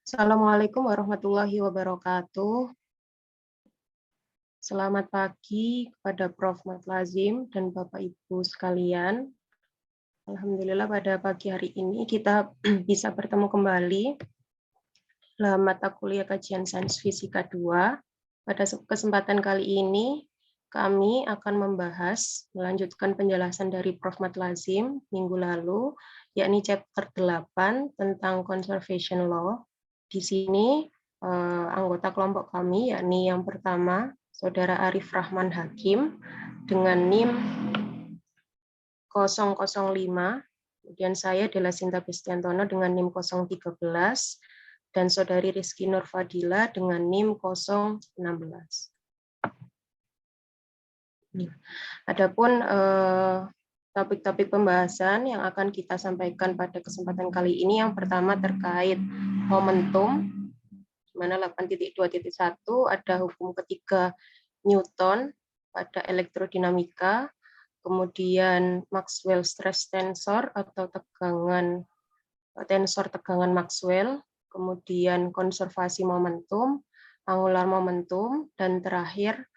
Assalamualaikum warahmatullahi wabarakatuh. Selamat pagi kepada Prof. Matlazim dan Bapak Ibu sekalian. Alhamdulillah pada pagi hari ini kita bisa bertemu kembali dalam mata kuliah kajian sains fisika 2. Pada kesempatan kali ini kami akan melanjutkan penjelasan dari Prof. Matlazim minggu lalu, yakni chapter 8 tentang conservation law. Di sini anggota kelompok kami, yakni yang pertama, Saudara Arif Rahman Hakim dengan NIM 005, kemudian saya Della Sinta Bestiantono dengan NIM 013, dan Saudari Rizky Nurfadila dengan NIM 016. Adapun topik-topik pembahasan yang akan kita sampaikan pada kesempatan kali ini, yang pertama terkait momentum, di mana 8.2.1 ada hukum ketiga Newton pada elektrodinamika, kemudian Maxwell stress tensor atau tensor tegangan Maxwell, kemudian konservasi momentum, angular momentum, dan terakhir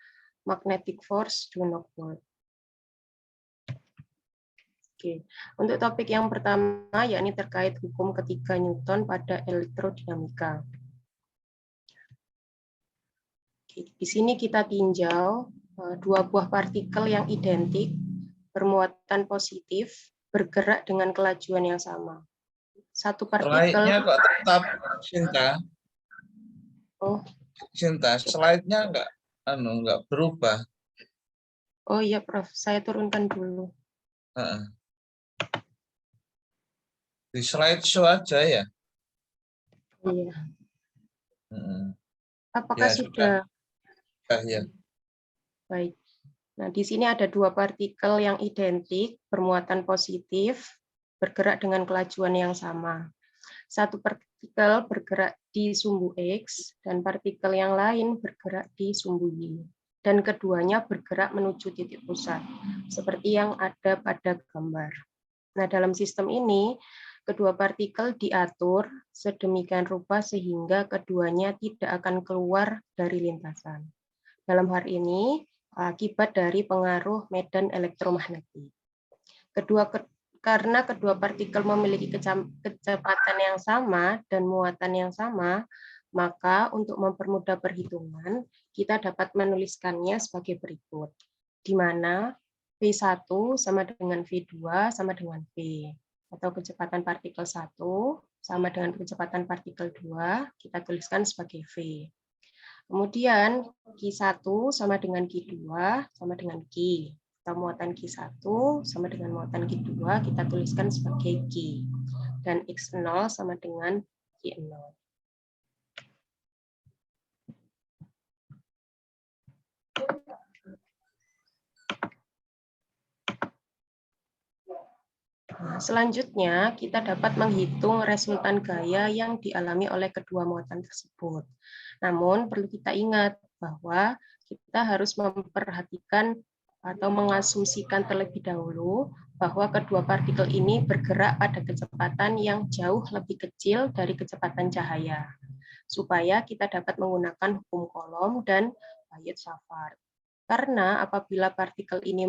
magnetic force do not work. Oke. Untuk topik yang pertama, yakni terkait hukum ketiga Newton pada elektrodinamika. Oke. Di sini kita tinjau dua buah partikel yang identik, bermuatan positif, bergerak dengan kelajuan yang sama. Satu partikel. Slide-nya kok tetap Cinta. Oh. Cinta, slide-nya nggak berubah. Oh iya, Prof. Saya turunkan dulu. Di slide show aja ya. Iya. Apakah ya, sudah? Ya. Baik. Nah, di sini ada dua partikel yang identik, bermuatan positif, bergerak dengan kelajuan yang sama. Satu partikel bergerak di sumbu X, dan partikel yang lain bergerak di sumbu Y. Dan keduanya bergerak menuju titik pusat, seperti yang ada pada gambar. Nah, dalam sistem ini, kedua partikel diatur sedemikian rupa sehingga keduanya tidak akan keluar dari lintasan. Dalam hal ini, akibat dari pengaruh medan elektromagnetik. Karena kedua partikel memiliki kecepatan yang sama dan muatan yang sama, maka untuk mempermudah perhitungan, kita dapat menuliskannya sebagai berikut, di mana V1 sama dengan V2 sama dengan V, atau kecepatan partikel 1 sama dengan kecepatan partikel 2, kita tuliskan sebagai V. Kemudian Q1 sama dengan Q2 sama dengan Q. Atau muatan Q1 sama dengan muatan Q2 kita tuliskan sebagai Q. Dan X0 sama dengan Q0. Selanjutnya, kita dapat menghitung resultan gaya yang dialami oleh kedua muatan tersebut. Namun, perlu kita ingat bahwa kita harus memperhatikan atau mengasumsikan terlebih dahulu bahwa kedua partikel ini bergerak pada kecepatan yang jauh lebih kecil dari kecepatan cahaya, supaya kita dapat menggunakan hukum Coulomb dan Biot-Savart. Karena apabila partikel ini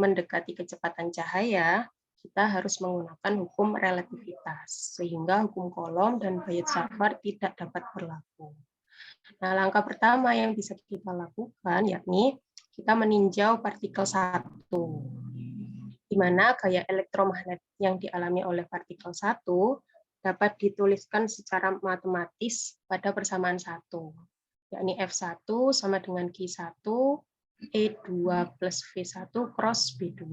mendekati kecepatan cahaya, kita harus menggunakan hukum relativitas, sehingga hukum Coulomb dan Biot-Savart tidak dapat berlaku. Nah, langkah pertama yang bisa kita lakukan yakni kita meninjau partikel 1, di mana gaya elektromagnetik yang dialami oleh partikel 1 dapat dituliskan secara matematis pada persamaan 1, yakni F1 sama dengan Q1, E2 plus V1 cross B2.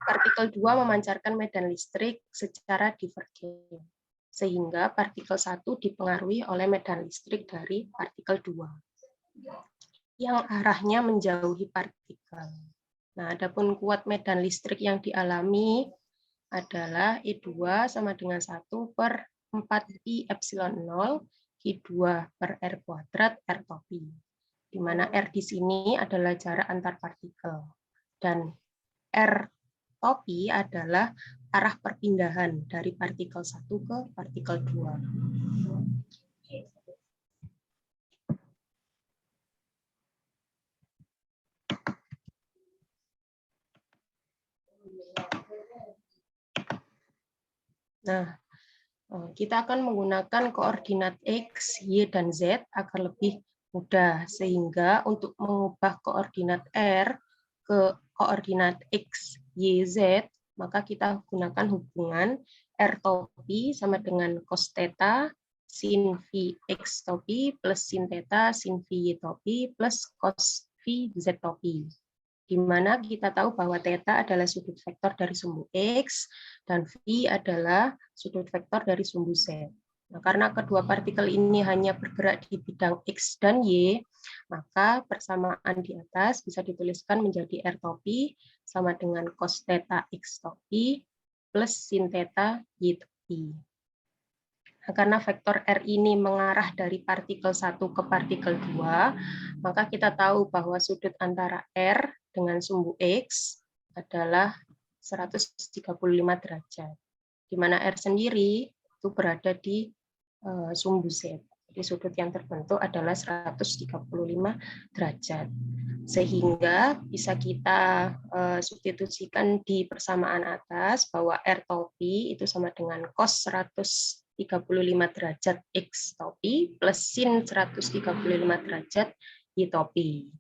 Partikel 2 memancarkan medan listrik secara divergen, sehingga partikel 1 dipengaruhi oleh medan listrik dari partikel 2, yang arahnya menjauhi partikel. Nah, adapun kuat medan listrik yang dialami adalah E2 sama dengan 1 per 4pi epsilon 0 Q2 per R kuadrat R topi, di mana R di sini adalah jarak antar partikel, dan R topi adalah arah perpindahan dari partikel 1 ke partikel 2. Nah, kita akan menggunakan koordinat X, Y, dan Z agar lebih mudah. Sehingga untuk mengubah koordinat R ke koordinat X, Y, Z, maka kita gunakan hubungan R topi sama dengan cos theta sin V X topi plus sin theta sin V Y topi plus cos V Z topi. Di mana kita tahu bahwa theta adalah sudut vektor dari sumbu X dan V adalah sudut vektor dari sumbu Z. Nah, karena kedua partikel ini hanya bergerak di bidang X dan Y, maka persamaan di atas bisa dituliskan menjadi R topi sama dengan cos theta X topi plus sin theta Y topi. Nah, karena vektor R ini mengarah dari partikel 1 ke partikel 2, maka kita tahu bahwa sudut antara R dengan sumbu X adalah 135 derajat, di mana R sendiri itu berada di sumbu Z. Jadi sudut yang terbentuk adalah 135 derajat. Sehingga bisa kita substitusikan di persamaan atas bahwa R topi itu sama dengan cos 135 derajat X topi plus sin 135 derajat Y topi.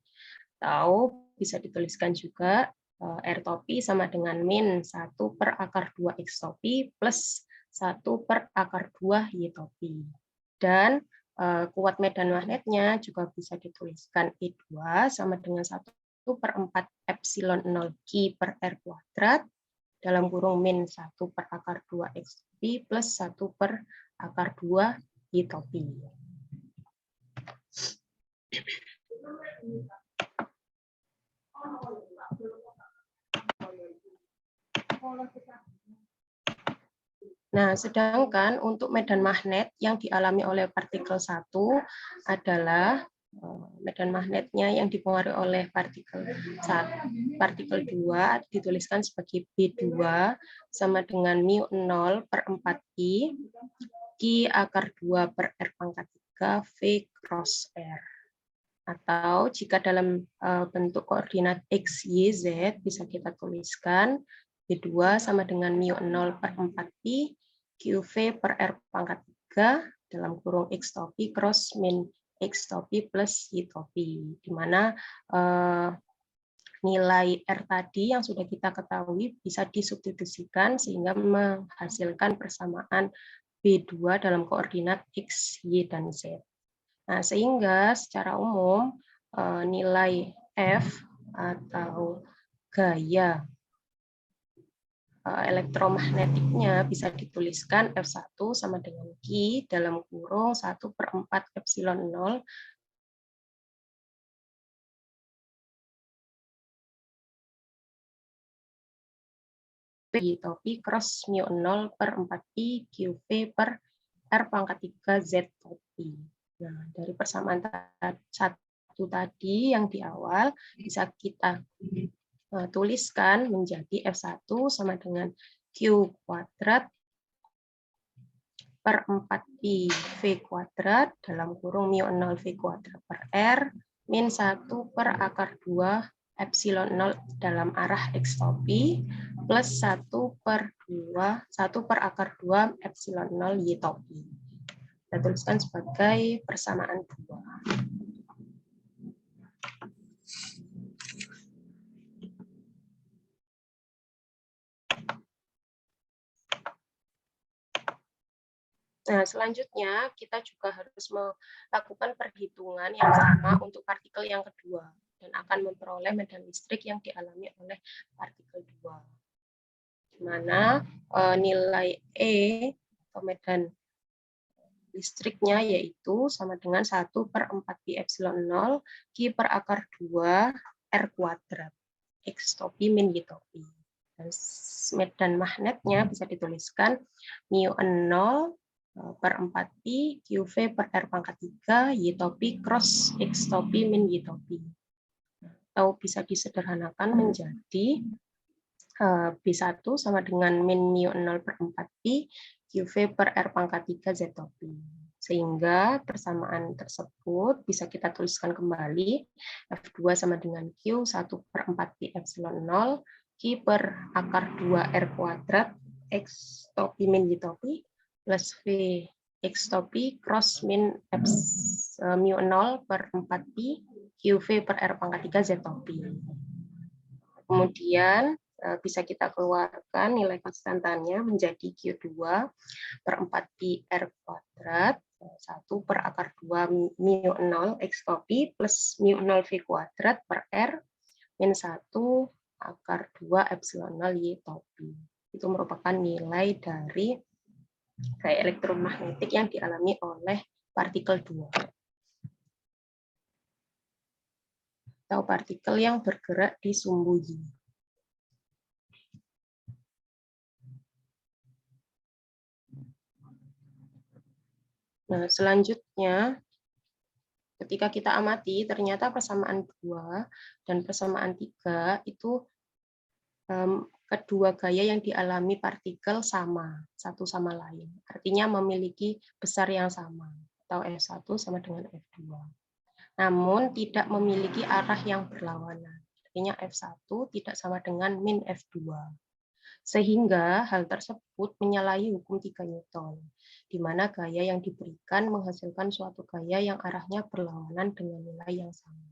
Atau bisa dituliskan juga R topi sama dengan min 1 per akar 2 X topi plus 1 per akar 2 Y topi. Dan kuat medan magnetnya juga bisa dituliskan E2 sama dengan 1 per 4 epsilon 0 Q per R kuadrat dalam kurung min 1 per akar 2 X topi plus 1 per akar 2 Y topi. Nah, sedangkan untuk medan magnet yang dialami oleh partikel 1 adalah medan magnetnya yang dipengaruhi oleh partikel 2 dituliskan sebagai B2 sama dengan mu 0 per 4I Q akar 2 per R pangkat 3 V cross R. Atau jika dalam bentuk koordinat X, Y, Z bisa kita tuliskan B2 sama dengan mu 0 per 4I QV per R pangkat 3 dalam kurung X topi cross min X topi plus Y topi, di mana nilai R tadi yang sudah kita ketahui bisa disubstitusikan sehingga menghasilkan persamaan B2 dalam koordinat X, Y, dan Z. Nah, sehingga secara umum nilai F atau gaya elektromagnetiknya bisa dituliskan F1 sama dengan Q dalam kurung 1 per 4 epsilon 0 P topi cross mu 0 per 4I QV per R pangkat 3 Z topi. Nah, dari persamaan satu tadi yang di awal bisa kita tuliskan menjadi F1 sama dengan Q kuadrat per 4I V kuadrat dalam kurung mu 0 V kuadrat per R min 1 per akar 2 epsilon 0 dalam arah X topi plus 1 per akar 2 epsilon 0 Y topi. Kita tuliskan sebagai persamaan 2. Nah, selanjutnya kita juga harus melakukan perhitungan yang sama untuk partikel yang kedua dan akan memperoleh medan listrik yang dialami oleh partikel 2. Di mana nilai E atau medan listriknya yaitu sama dengan 1 per 4pi epsilon 0 Q per akar 2 R kuadrat X topi min Y topi. Dan medan magnetnya bisa dituliskan mu 0 per 4pi QV per R pangkat 3 Y topi cross X topi min Y topi. Atau bisa disederhanakan menjadi B1 sama dengan min mu 0 per 4pi QV per R pangkat 3 Z-pi. Sehingga persamaan tersebut bisa kita tuliskan kembali, F2 sama dengan Q 1 per 4pi epsilon 0, Q per akar 2 R kuadrat, X topi min Y topi, plus V X topi cross min mu 0 per 4pi QV per R pangkat 3 Z-pi. Kemudian bisa kita keluarkan nilai konstantannya menjadi Q2 per 4pi R kuadrat, 1 per akar 2 mu 0 X topi plus mu 0 V kuadrat per R min 1 akar 2 epsilon 0 Y topi. Itu merupakan nilai dari gaya elektromagnetik yang dialami oleh partikel 2. Atau partikel yang bergerak di sumbu Y. Nah, selanjutnya, ketika kita amati, ternyata persamaan 2 dan persamaan 3 itu kedua gaya yang dialami partikel sama, satu sama lain. Artinya memiliki besar yang sama, atau F1 sama dengan F2. Namun tidak memiliki arah yang berlawanan. Artinya F1 tidak sama dengan min F2. Sehingga hal tersebut menyalahi hukum 3 Newton, di mana gaya yang diberikan menghasilkan suatu gaya yang arahnya berlawanan dengan nilai yang sama.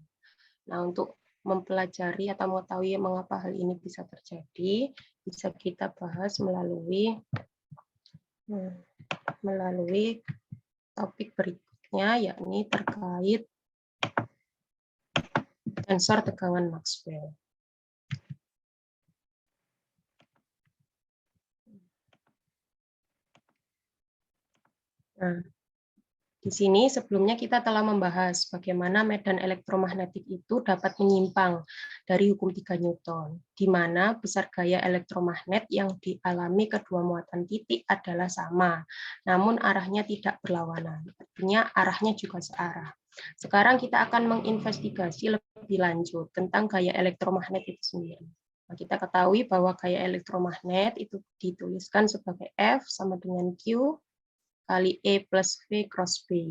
Nah, untuk mempelajari atau mengetahui mengapa hal ini bisa terjadi, bisa kita bahas melalui topik berikutnya, yakni terkait tensor tegangan Maxwell. Nah, di sini sebelumnya kita telah membahas bagaimana medan elektromagnetik itu dapat menyimpang dari hukum 3 Newton, di mana besar gaya elektromagnet yang dialami kedua muatan titik adalah sama, namun arahnya tidak berlawanan. Artinya arahnya juga searah. Sekarang kita akan menginvestigasi lebih lanjut tentang gaya elektromagnet itu sendiri. Nah, kita ketahui bahwa gaya elektromagnet itu dituliskan sebagai F sama dengan Q kali E plus V cross B,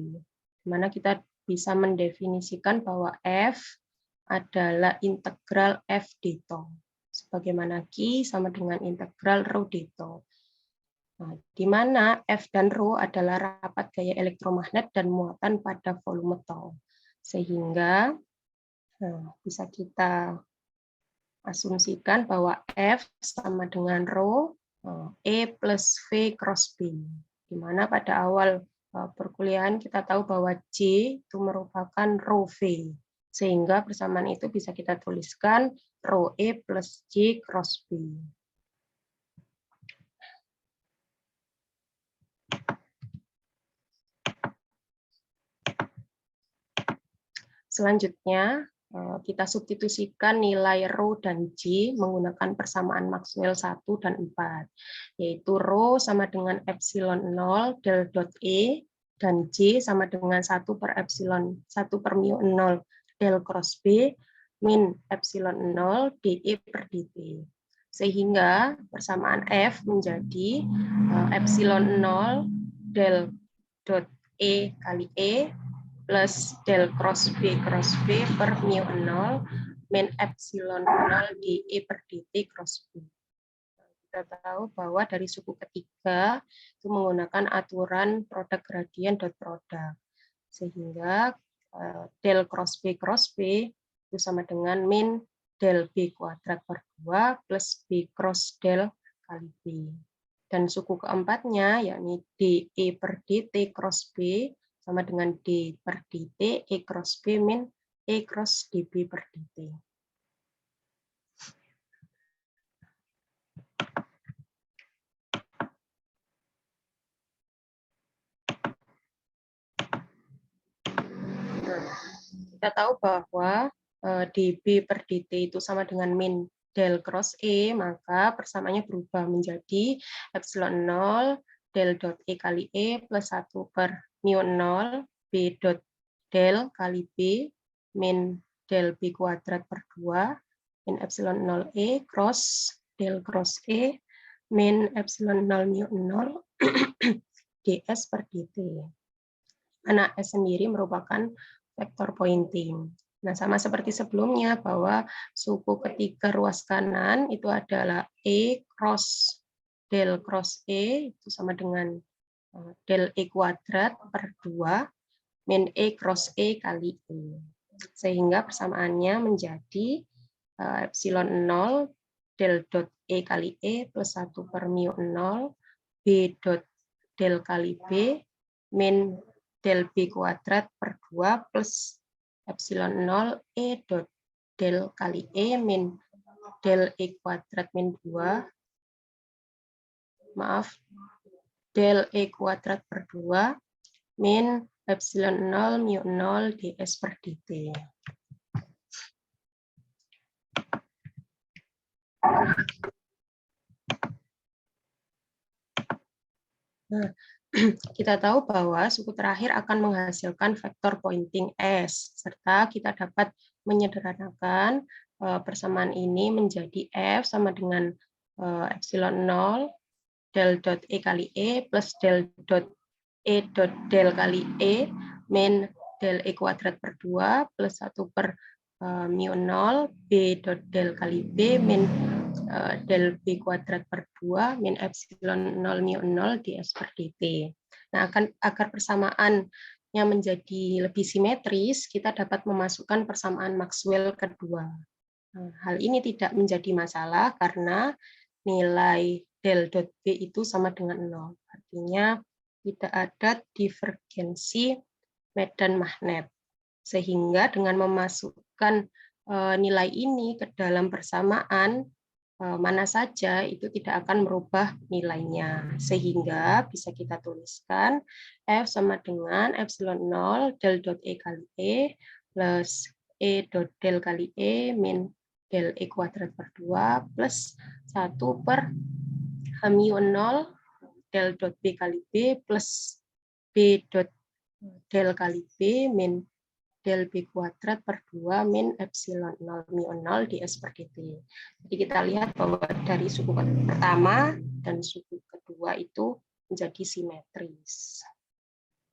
di mana kita bisa mendefinisikan bahwa F adalah integral F dito, sebagaimana Q sama dengan integral rho dito. Nah, di mana F dan rho adalah rapat gaya elektromagnet dan muatan pada volume tau. Sehingga bisa kita asumsikan bahwa F sama dengan rho E plus V cross B. Di mana pada awal perkuliahan kita tahu bahwa J itu merupakan rho V, sehingga persamaan itu bisa kita tuliskan rho E plus J cross B. Selanjutnya, kita substitusikan nilai rho dan J menggunakan persamaan Maxwell 1 dan 4, yaitu rho sama dengan epsilon 0 del dot E dan J sama dengan 1 per epsilon 1 per mu 0 del cross B min epsilon 0 dE per dt. Sehingga persamaan F menjadi epsilon 0 del dot E kali E plus del cross B per mu 0 min epsilon 0 dE per dt cross B. Kita tahu bahwa dari suku ketiga itu menggunakan aturan produk gradien dot produk. Sehingga del cross B itu sama dengan min del B kuadrat per 2 plus B cross del kali B. Dan suku keempatnya, yakni dE per dt cross B, sama dengan D per dt, E cross B min E cross dB per dt. Kita tahu bahwa dB per dt itu sama dengan min del cross E, maka persamaannya berubah menjadi epsilon 0 del dot E kali E plus 1 per mu 0 B dot del kali B min del B kuadrat per 2 min epsilon 0 E cross del cross E min epsilon 0 mu 0 ds per dt. Mana S sendiri merupakan vektor pointing. Nah, sama seperti sebelumnya bahwa suku ketiga ruas kanan itu adalah E cross del cross E itu sama dengan del E kuadrat per 2 min E cross E kali E. Sehingga persamaannya menjadi epsilon 0 del dot E kali E plus 1 per mu 0 B dot del kali B min del B kuadrat per 2 plus epsilon 0 E dot del kali E min del E kuadrat min 2 del E kuadrat per 2 min epsilon 0 mu 0 ds per dt. Nah, kita tahu bahwa suku terakhir akan menghasilkan vektor pointing S, serta kita dapat menyederhanakan persamaan ini menjadi F sama dengan epsilon 0 del dot E kali E plus del dot E dot del kali E min del E kuadrat per 2 plus 1 per mu 0 B dot del kali B min del B kuadrat per 2 min epsilon 0 mu 0 ds per dt. Nah, agar persamaannya menjadi lebih simetris, kita dapat memasukkan persamaan Maxwell kedua. Nah, hal ini tidak menjadi masalah karena nilai del dot B itu sama dengan 0. Artinya tidak ada divergensi medan magnet. Sehingga dengan memasukkan nilai ini ke dalam persamaan, mana saja itu tidak akan merubah nilainya. Sehingga bisa kita tuliskan F sama dengan epsilon 0 del dot E kali E plus E dot del kali E min del E kuadrat per 2 plus 1 per mu 0 del dot B kali B plus B dot del kali B min del B kuadrat per 2 min epsilon 0 mu 0 ds per dt. Jadi kita lihat bahwa dari suku pertama dan suku kedua itu menjadi simetris.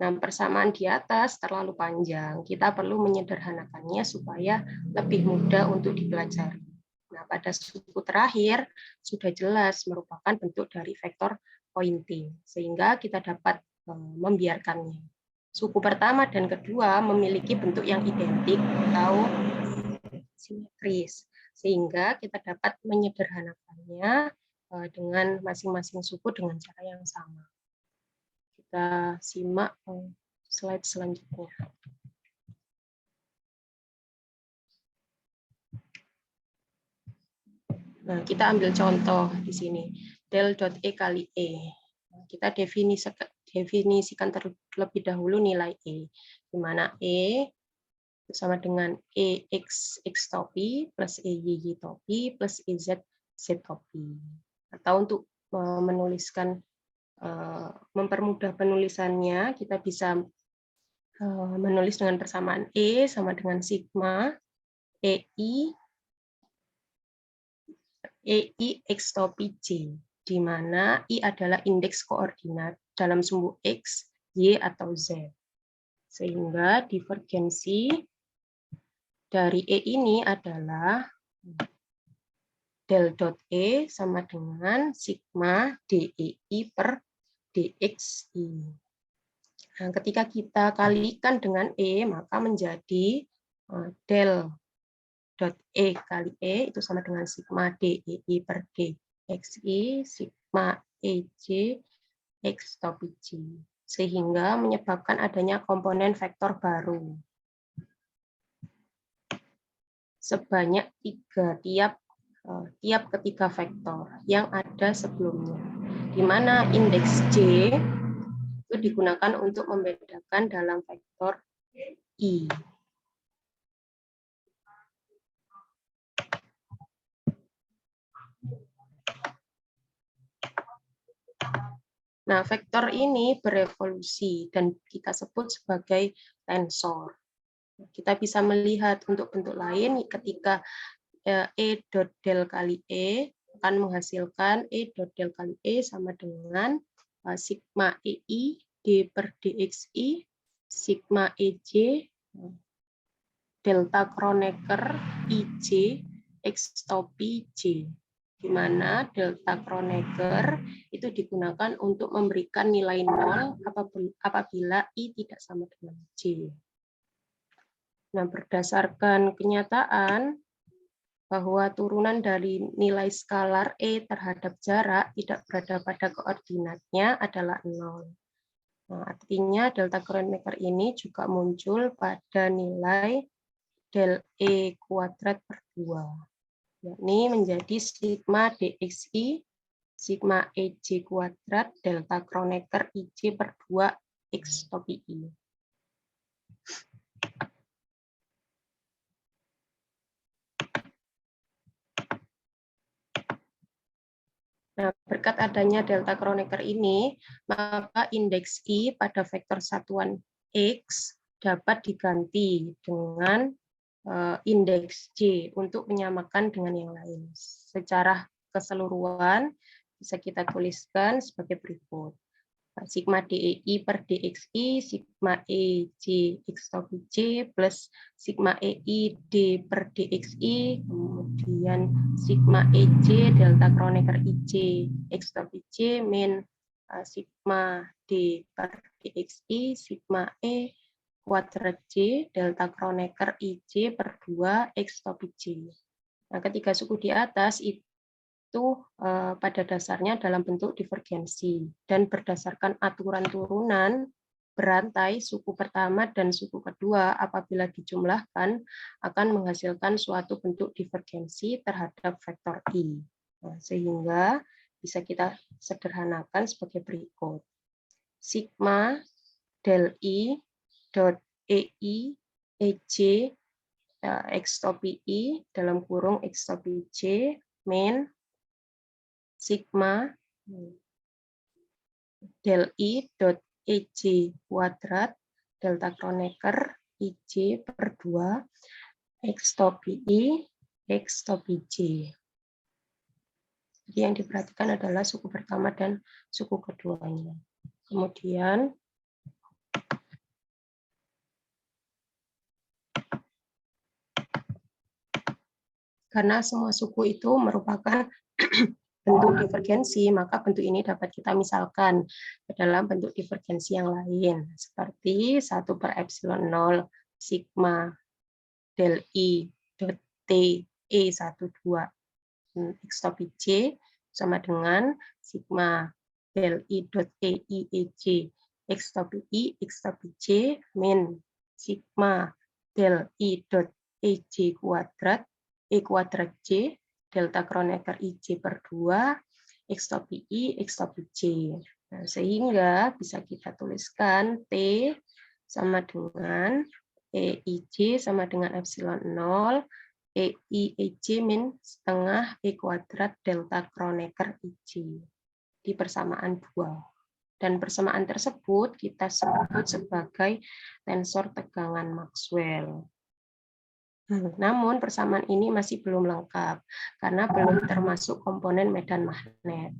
Nah, persamaan di atas terlalu panjang. Kita perlu menyederhanakannya supaya lebih mudah untuk dipelajari. Nah, pada suku terakhir sudah jelas merupakan bentuk dari vektor pointing, sehingga kita dapat membiarkannya. Suku pertama dan kedua memiliki bentuk yang identik atau simetris, sehingga kita dapat menyederhanakannya dengan masing-masing suku dengan cara yang sama. Kita simak slide selanjutnya. Nah, kita ambil contoh di sini, del dot E kali E. Kita definisikan terlebih dahulu nilai E, di mana E sama dengan EX topi plus EY topi plus EZ topi. Atau untuk menuliskan, mempermudah penulisannya, kita bisa menulis dengan persamaan E sama dengan sigma EI X topi J, di mana I adalah indeks koordinat dalam sumbu X, Y, atau Z. Sehingga divergensi dari E ini adalah del dot E sama dengan sigma DEI per DXI. Nah, ketika kita kalikan dengan E, maka menjadi del dot E kali E itu sama dengan sigma DEI per DXI, sigma EJ X topi J, sehingga menyebabkan adanya komponen vektor baru sebanyak 3 tiap ketiga vektor yang ada sebelumnya, di mana indeks J itu digunakan untuk membedakan dalam vektor I. Nah, vektor ini berevolusi dan kita sebut sebagai tensor. Kita bisa melihat untuk bentuk lain ketika E dot del kali E akan menghasilkan E dot del kali E sama dengan sigma EI D per DXI sigma EJ delta Kronecker IJ X topi J, di mana delta Kronecker itu digunakan untuk memberikan nilai 0 apabila I tidak sama dengan J. Nah, berdasarkan kenyataan bahwa turunan dari nilai skalar E terhadap jarak tidak berada pada koordinatnya adalah 0. Nah, artinya delta Kronecker ini juga muncul pada nilai del E kuadrat per 2, yakni menjadi sigma DXI, sigma EJ kuadrat, delta Kronecker IJ per 2, X topi I. Nah, berkat adanya delta Kronecker ini, maka indeks I pada vektor satuan X dapat diganti dengan indeks J untuk menyamakan dengan yang lain. Secara keseluruhan bisa kita tuliskan sebagai berikut. Sigma DEI per DXI, sigma EJ X topi J plus sigma EI D per DXI, kemudian sigma EJ delta Kronecker IJ X topi J min sigma D per DXI, sigma E kuadrat J delta Kronecker IJ per 2 X topi J. Nah, ketika suku di atas itu pada dasarnya dalam bentuk divergensi dan berdasarkan aturan turunan berantai suku pertama dan suku kedua apabila dijumlahkan akan menghasilkan suatu bentuk divergensi terhadap vektor I. Nah, sehingga bisa kita sederhanakan sebagai berikut. Sigma del I dot EI EJ X topi I dalam kurung X topi J min sigma del I dot EJ kuadrat delta Kronecker IJ per 2 X topi I X topi J. Jadi yang diperhatikan adalah suku pertama dan suku keduanya. Kemudian karena semua suku itu merupakan bentuk divergensi, maka bentuk ini dapat kita misalkan ke dalam bentuk divergensi yang lain, seperti 1 per epsilon 0 sigma del I dot T E12 X topi J sama dengan sigma del I dot EI EJ X topi I X topi J min sigma del I dot EJ kuadrat E kuadrat J delta Kronecker IJ per 2 X topi I X topi J. Nah, sehingga bisa kita tuliskan T sama dengan EIJ sama dengan epsilon 0 EI EJ min setengah E kuadrat delta Kronecker IJ di persamaan 2. Dan persamaan tersebut kita sebut sebagai tensor tegangan Maxwell. Namun persamaan ini masih belum lengkap karena belum termasuk komponen medan magnet.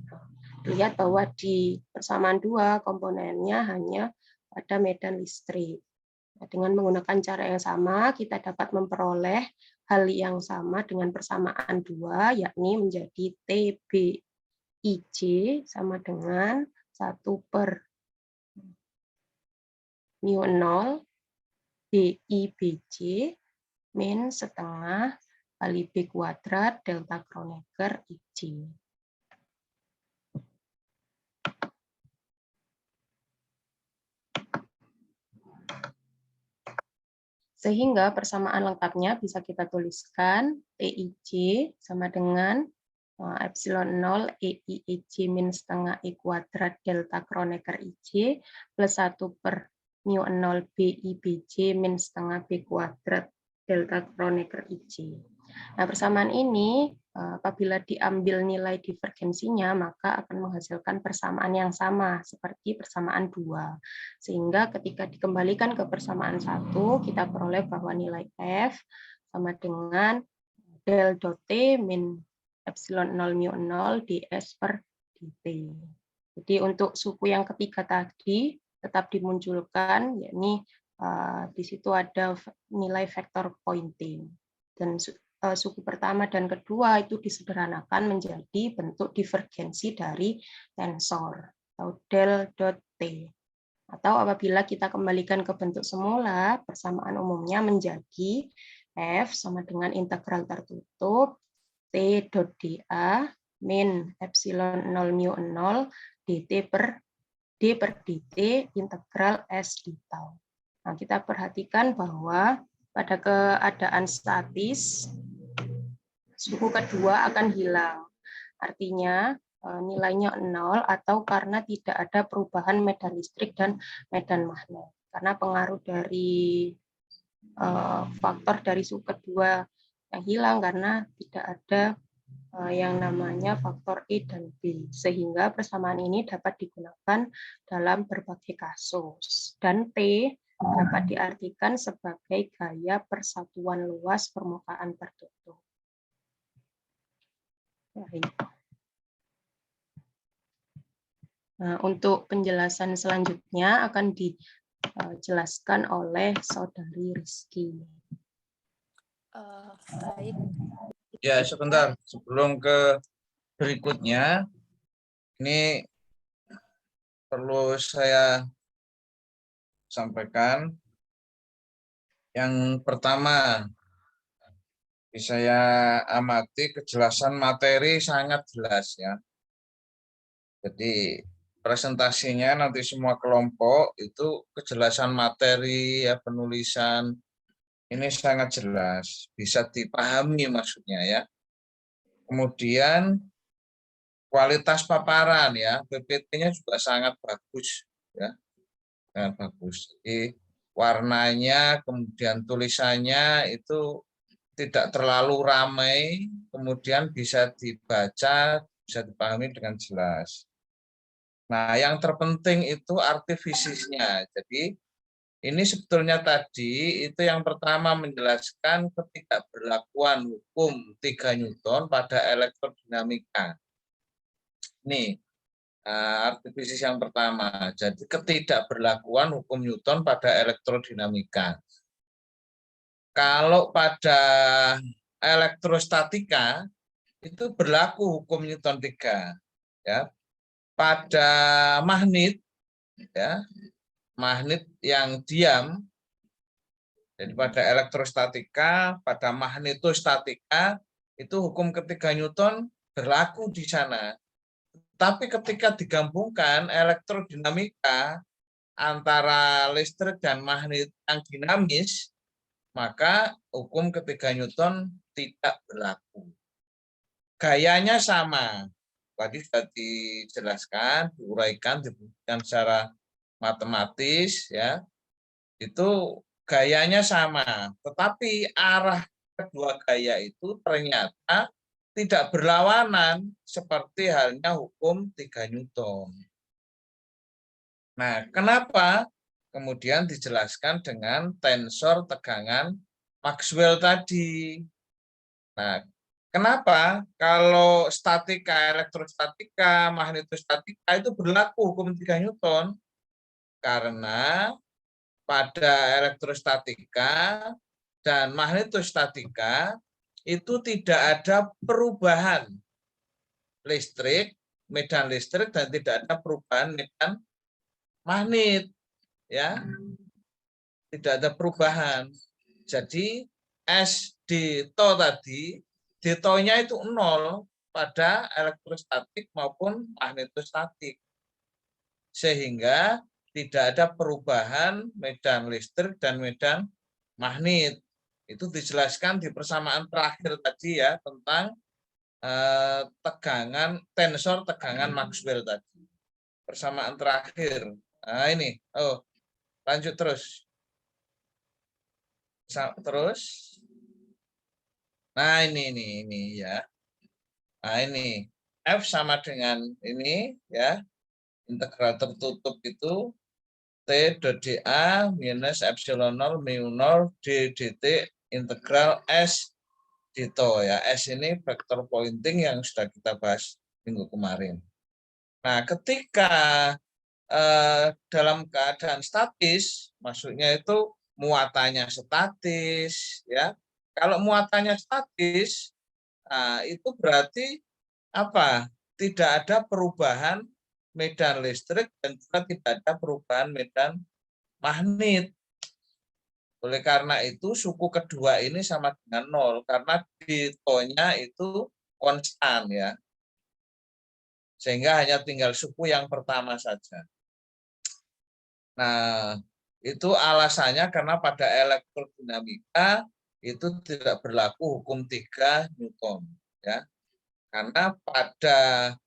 Lihat bahwa di persamaan 2 komponennya hanya pada medan listrik. Dengan menggunakan cara yang sama kita dapat memperoleh hal yang sama dengan persamaan 2, yakni menjadi TBIJ sama dengan 1 per μ0 BIBJ min setengah kali B kuadrat delta Kronecker IJ. Sehingga persamaan lengkapnya bisa kita tuliskan TIJ sama dengan epsilon 0 EI EJ min setengah E kuadrat delta Kronecker IJ plus 1 per μ0 BIBJ min setengah B kuadrat delta Kronecker IJ. Nah, persamaan ini apabila diambil nilai divergensinya maka akan menghasilkan persamaan yang sama seperti persamaan 2. Sehingga ketika dikembalikan ke persamaan 1 kita peroleh bahwa nilai F sama dengan del dot T min epsilon 0 mu 0 ds per dt. Jadi untuk suku yang ketiga tadi tetap dimunculkan, yakni di situ ada nilai vektor pointing. Dan suku pertama dan kedua itu disederhanakan menjadi bentuk divergensi dari tensor atau del dot t. Atau apabila kita kembalikan ke bentuk semula, persamaan umumnya menjadi F sama dengan integral tertutup T dot dA min epsilon 0 mu 0 dt per d per dt integral S di tau. Nah, kita perhatikan bahwa pada keadaan statis, suku kedua akan hilang. Artinya nilainya 0 atau karena tidak ada perubahan medan listrik dan medan magnet. Karena pengaruh dari faktor dari suku kedua yang hilang karena tidak ada yang namanya faktor E dan B, sehingga persamaan ini dapat digunakan dalam berbagai kasus. Dan T dapat diartikan sebagai gaya persatuan luas permukaan tertutup. Nah, untuk penjelasan selanjutnya akan dijelaskan oleh Saudari Rizky. Baik. Ya, sebentar. Sebelum ke berikutnya, ini perlu saya sampaikan. Yang pertama, saya amati kejelasan materi sangat jelas ya. Jadi presentasinya nanti semua kelompok itu kejelasan materi ya, penulisan ini sangat jelas, bisa dipahami maksudnya ya. Kemudian kualitas paparan ya, PPT-nya juga sangat bagus ya. Sangat bagus. Jadi warnanya, kemudian tulisannya itu tidak terlalu ramai, kemudian bisa dibaca, bisa dipahami dengan jelas. Nah, yang terpenting itu artifisisnya. Jadi ini sebetulnya tadi itu yang pertama menjelaskan ketidakberlakuan hukum 3 Newton pada elektrodinamika. Ini artifisis yang pertama. Jadi ketidakberlakuan hukum Newton pada elektrodinamika. Kalau pada elektrostatika itu berlaku hukum Newton 3. Ya. Pada magnet, ya, magnet yang diam, jadi pada elektrostatika, pada magnetostatika, itu hukum ketiga Newton berlaku di sana. Tapi ketika digabungkan elektrodinamika antara listrik dan magnet yang dinamis, maka hukum ketiga Newton tidak berlaku. Gayanya sama. Tadi sudah dijelaskan, diuraikan, dibuktikan secara matematis, ya. Itu gayanya sama, tetapi arah kedua gaya itu ternyata tidak berlawanan seperti halnya hukum 3 Newton. Nah, kenapa? Kemudian dijelaskan dengan tensor tegangan Maxwell tadi. Nah, kenapa? Kalau statika, elektrostatika, magnetostatika itu berlaku hukum 3 Newton. Karena pada elektrostatika dan magnetostatika itu tidak ada perubahan listrik, medan listrik, dan tidak ada perubahan medan magnet, ya, tidak ada perubahan. Jadi S di to tadi, di to-nya itu 0 pada elektrostatik maupun magnetostatik, sehingga tidak ada perubahan medan listrik dan medan magnet. Itu dijelaskan di persamaan terakhir tadi ya, tentang tegangan, tensor tegangan Maxwell tadi. Persamaan terakhir. Nah ini, lanjut terus. Terus. Nah ini ya. Nah ini, F sama dengan ini ya, integral tertutup itu T dA minus epsilon 0 mu 0 d dt integral S Ditto ya. S ini vector pointing yang sudah kita bahas minggu kemarin. Nah, ketika dalam keadaan statis, maksudnya itu muatannya statis, ya. Kalau muatannya statis, nah itu berarti apa? Tidak ada perubahan medan listrik dan juga tidak ada perubahan medan magnet. Oleh karena itu suku kedua ini sama dengan 0 karena ditto-nya itu konstan ya. Sehingga hanya tinggal suku yang pertama saja. Nah, itu alasannya karena pada elektrodinamika itu tidak berlaku hukum 3 Newton ya. Karena pada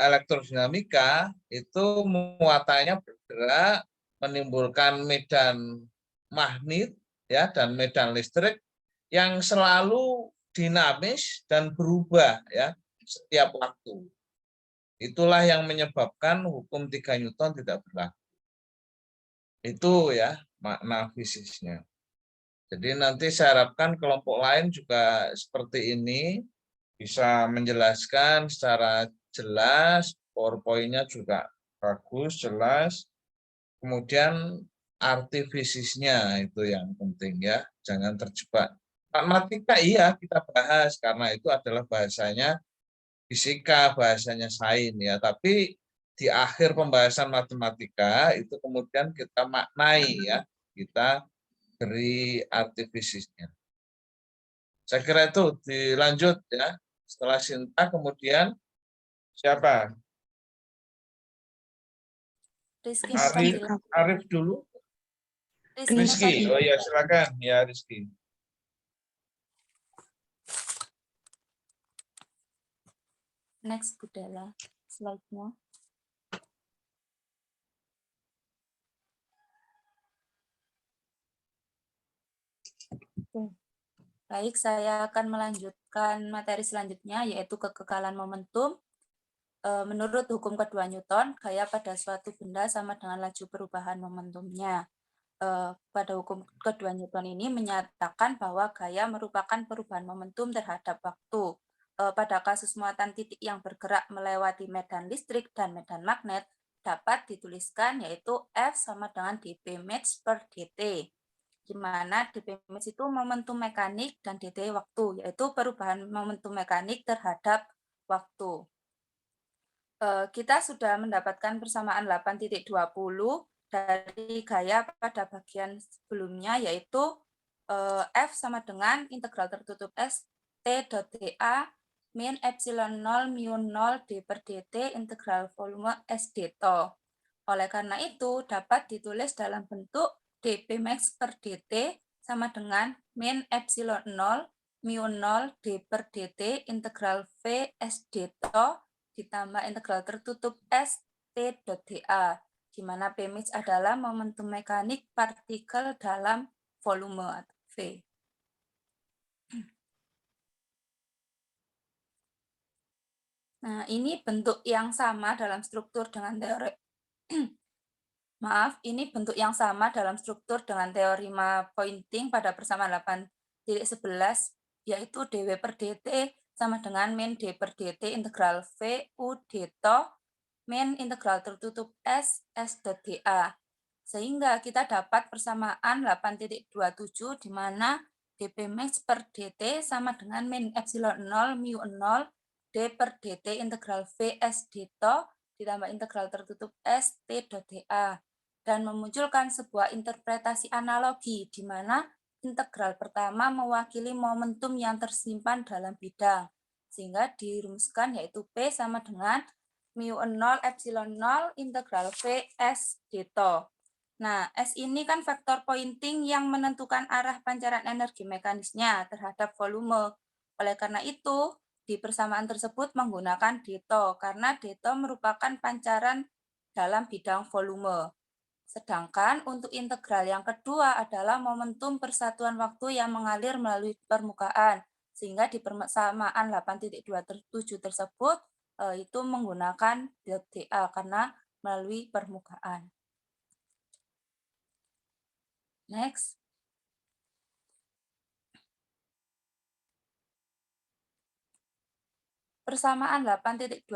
elektrodinamika itu muatannya bergerak menimbulkan medan magnet ya dan medan listrik yang selalu dinamis dan berubah ya setiap waktu. Itulah yang menyebabkan hukum 3 Newton tidak berlaku. Itu ya makna fisiknya. Jadi nanti saya harapkan kelompok lain juga seperti ini bisa menjelaskan secara jelas, PowerPoint-nya juga bagus, jelas. Kemudian arti fisiknya itu yang penting ya, jangan terjebak. Matematika iya kita bahas karena itu adalah bahasanya fisika, bahasanya sains ya, tapi di akhir pembahasan matematika itu kemudian kita maknai ya, kita beri arti fisiknya. Saya kira itu dilanjut ya. Setelah Sinta kemudian siapa? Rizky Arif dulu. Rizky. Oh iya silakan ya Rizky. Next Budala slide-nya. Baik, saya akan melanjutkan materi selanjutnya, yaitu kekekalan momentum. Menurut hukum kedua Newton, gaya pada suatu benda sama dengan laju perubahan momentumnya. Pada hukum kedua Newton ini menyatakan bahwa gaya merupakan perubahan momentum terhadap waktu. Pada kasus muatan titik yang bergerak melewati medan listrik dan medan magnet, dapat dituliskan yaitu F sama dengan dp max per dt. Di mana dp max itu momentum mekanik dan dt waktu, yaitu perubahan momentum mekanik terhadap waktu. Kita sudah mendapatkan persamaan 8.20 dari gaya pada bagian sebelumnya, yaitu F sama dengan integral tertutup S T dot dA min epsilon 0 mu 0 d per dt integral volume S dto. Oleh karena itu, dapat ditulis dalam bentuk dp max per dt sama dengan min epsilon 0 mu 0 d per dt integral V S dto ditambah integral tertutup S T dot dA, di mana P max adalah momentum mekanik partikel dalam volume atau V. Nah, ini bentuk yang sama dalam struktur dengan teori maaf, ini bentuk yang sama dalam struktur dengan teorema pointing pada persamaan 8.11, yaitu dW per dt sama dengan min d per dt integral V u dto min integral tertutup S dot dA. Sehingga kita dapat persamaan 8.27 di mana dp max per dt sama dengan min epsilon 0 mu 0 d per dt integral V S dto ditambah integral tertutup S T dot dA, dan memunculkan sebuah interpretasi analogi di mana integral pertama mewakili momentum yang tersimpan dalam bidang, sehingga dirumuskan yaitu P sama dengan mu 0 epsilon 0 integral V S dto. Nah, S ini kan vektor pointing yang menentukan arah pancaran energi mekanisnya terhadap volume. Oleh karena itu, di persamaan tersebut menggunakan dto, karena dto merupakan pancaran dalam bidang volume. Sedangkan untuk integral yang kedua adalah momentum persatuan waktu yang mengalir melalui permukaan, sehingga di persamaan 8.27 tersebut itu menggunakan dA karena melalui permukaan. Next. persamaan 8.27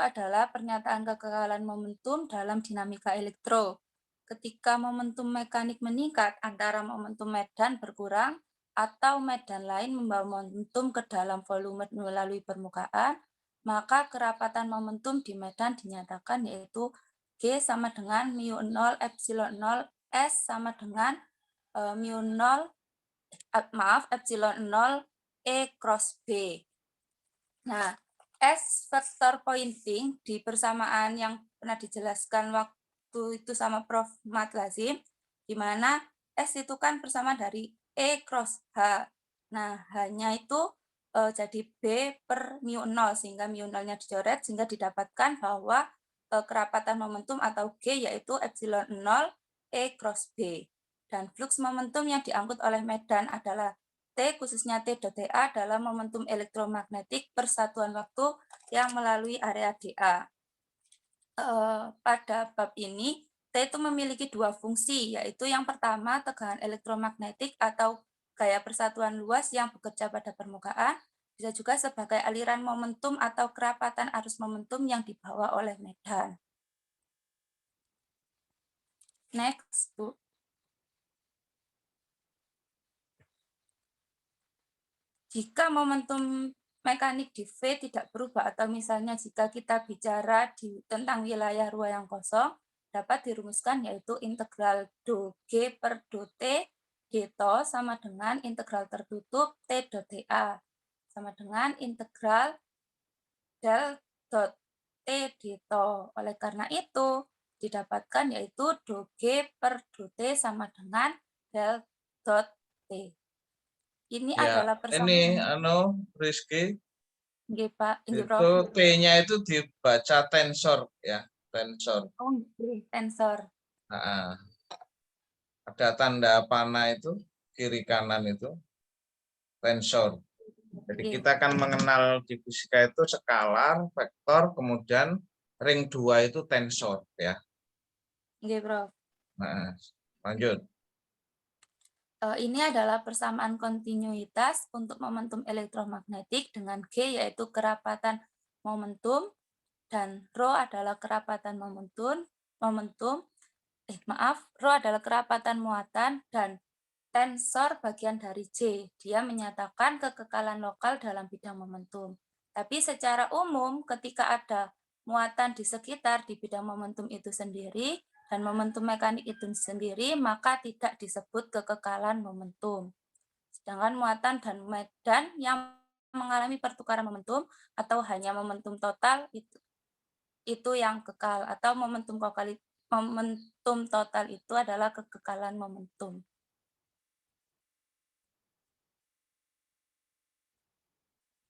adalah pernyataan kekekalan momentum dalam dinamika elektro. Ketika momentum mekanik meningkat, antara momentum medan berkurang atau medan lain membawa momentum ke dalam volume melalui permukaan, maka kerapatan momentum di medan dinyatakan yaitu G sama dengan mu 0 epsilon 0 S sama dengan mu 0 epsilon 0 E cross B. Nah, S vektor pointing di persamaan yang pernah dijelaskan waktu itu sama Prof. Mat Lazim, di mana S itu kan persamaan dari E cross H. Nah, H-nya itu jadi B per mu 0, sehingga mu 0-nya dicoret, sehingga didapatkan bahwa kerapatan momentum atau G yaitu epsilon 0 E cross B. Dan flux momentum yang diangkut oleh medan adalah T, khususnya T.A adalah momentum elektromagnetik persatuan waktu yang melalui area dA. Pada bab ini, T itu memiliki dua fungsi, yaitu yang pertama tegangan elektromagnetik atau gaya persatuan luas yang bekerja pada permukaan, bisa juga sebagai aliran momentum atau kerapatan arus momentum yang dibawa oleh medan. Next, Bu. Jika momentum mekanik di V tidak berubah, atau misalnya jika kita bicara tentang wilayah ruang yang kosong, dapat dirumuskan yaitu integral do G per do T dto sama dengan integral tertutup T dot TA sama dengan integral del dot T dto. Oleh karena itu, didapatkan yaitu do G per do T sama dengan del dot T. Ini Ya, adalah ini persamaan. Rizky, Nggih, Pak. Nggih, itu Prof. T-nya itu dibaca tensor ya, tensor. Oh, nggih, tensor. Nah, ada tanda panah itu kiri kanan itu tensor. Jadi Nggih. kita akan mengenal di fisika itu skalar, vektor, kemudian ring 2 itu tensor ya. Nggih, Prof. Nah, lanjut. Ini adalah persamaan kontinuitas untuk momentum elektromagnetik dengan G yaitu kerapatan momentum dan Rho adalah kerapatan Rho adalah kerapatan muatan dan tensor bagian dari J. Dia menyatakan kekekalan lokal dalam bidang momentum. Tapi secara umum ketika ada muatan di sekitar di bidang momentum itu sendiri dan momentum mekanik itu sendiri, maka tidak disebut kekekalan momentum. Sedangkan muatan dan medan yang mengalami pertukaran momentum atau hanya momentum total itu yang kekal, atau momentum total itu adalah kekekalan momentum.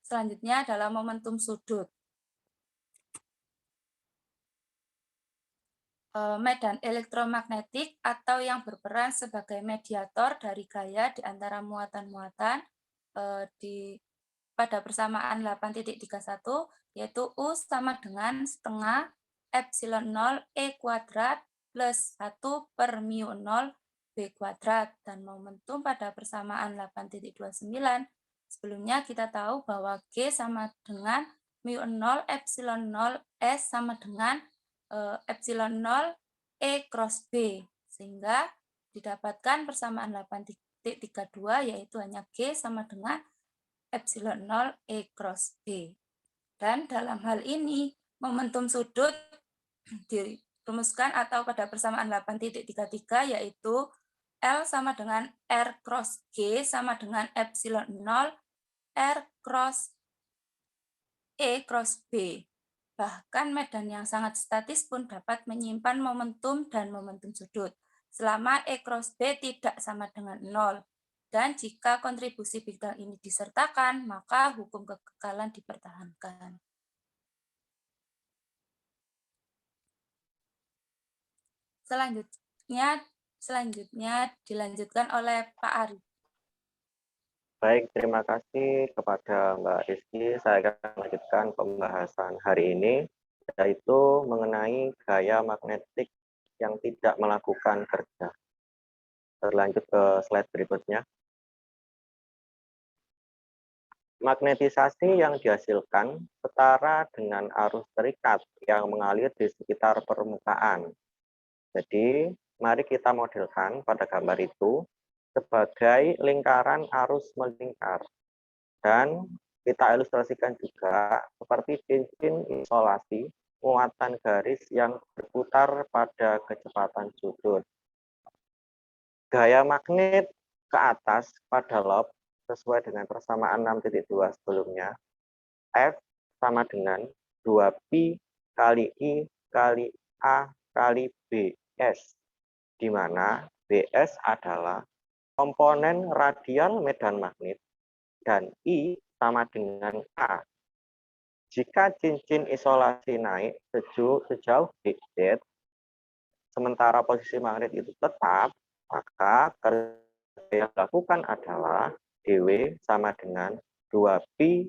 Selanjutnya adalah momentum sudut. Medan elektromagnetik atau yang berperan sebagai mediator dari gaya di antara muatan-muatan pada persamaan 8.31 yaitu U sama dengan setengah epsilon 0 E kuadrat plus 1 per mu 0 B kuadrat. Dan momentum pada persamaan 8.29 sebelumnya kita tahu bahwa G sama dengan mu 0 epsilon 0 S sama dengan epsilon 0 E cross B, sehingga didapatkan persamaan 8.32 yaitu hanya G sama dengan epsilon 0 E cross B. Dan dalam hal ini momentum sudut dirumuskan atau pada persamaan 8.33 yaitu L sama dengan R cross G sama dengan epsilon 0 R cross E cross B. Bahkan medan yang sangat statis pun dapat menyimpan momentum dan momentum sudut, selama E cross B tidak sama dengan 0. Dan jika kontribusi bidang ini disertakan, maka hukum kekekalan dipertahankan. Selanjutnya dilanjutkan oleh Pak Ari. Baik, terima kasih kepada Mbak Rizky. Saya akan melanjutkan pembahasan hari ini, yaitu mengenai gaya magnetik yang tidak melakukan kerja. Berlanjut ke slide berikutnya. Magnetisasi yang dihasilkan setara dengan arus terikat yang mengalir di sekitar permukaan. Jadi, mari kita modelkan pada gambar itu sebagai lingkaran arus melingkar. Dan kita ilustrasikan juga seperti cincin isolasi muatan garis yang berputar pada kecepatan sudut. Gaya magnet ke atas pada lob sesuai dengan persamaan 6.2 sebelumnya, F sama dengan 2pi kali I kali A kali BS, di mana BS adalah komponen radial medan magnet dan I sama dengan A. Jika cincin isolasi naik sejauh dz, sementara posisi magnet itu tetap, maka kerja yang dilakukan adalah dW sama dengan 2pi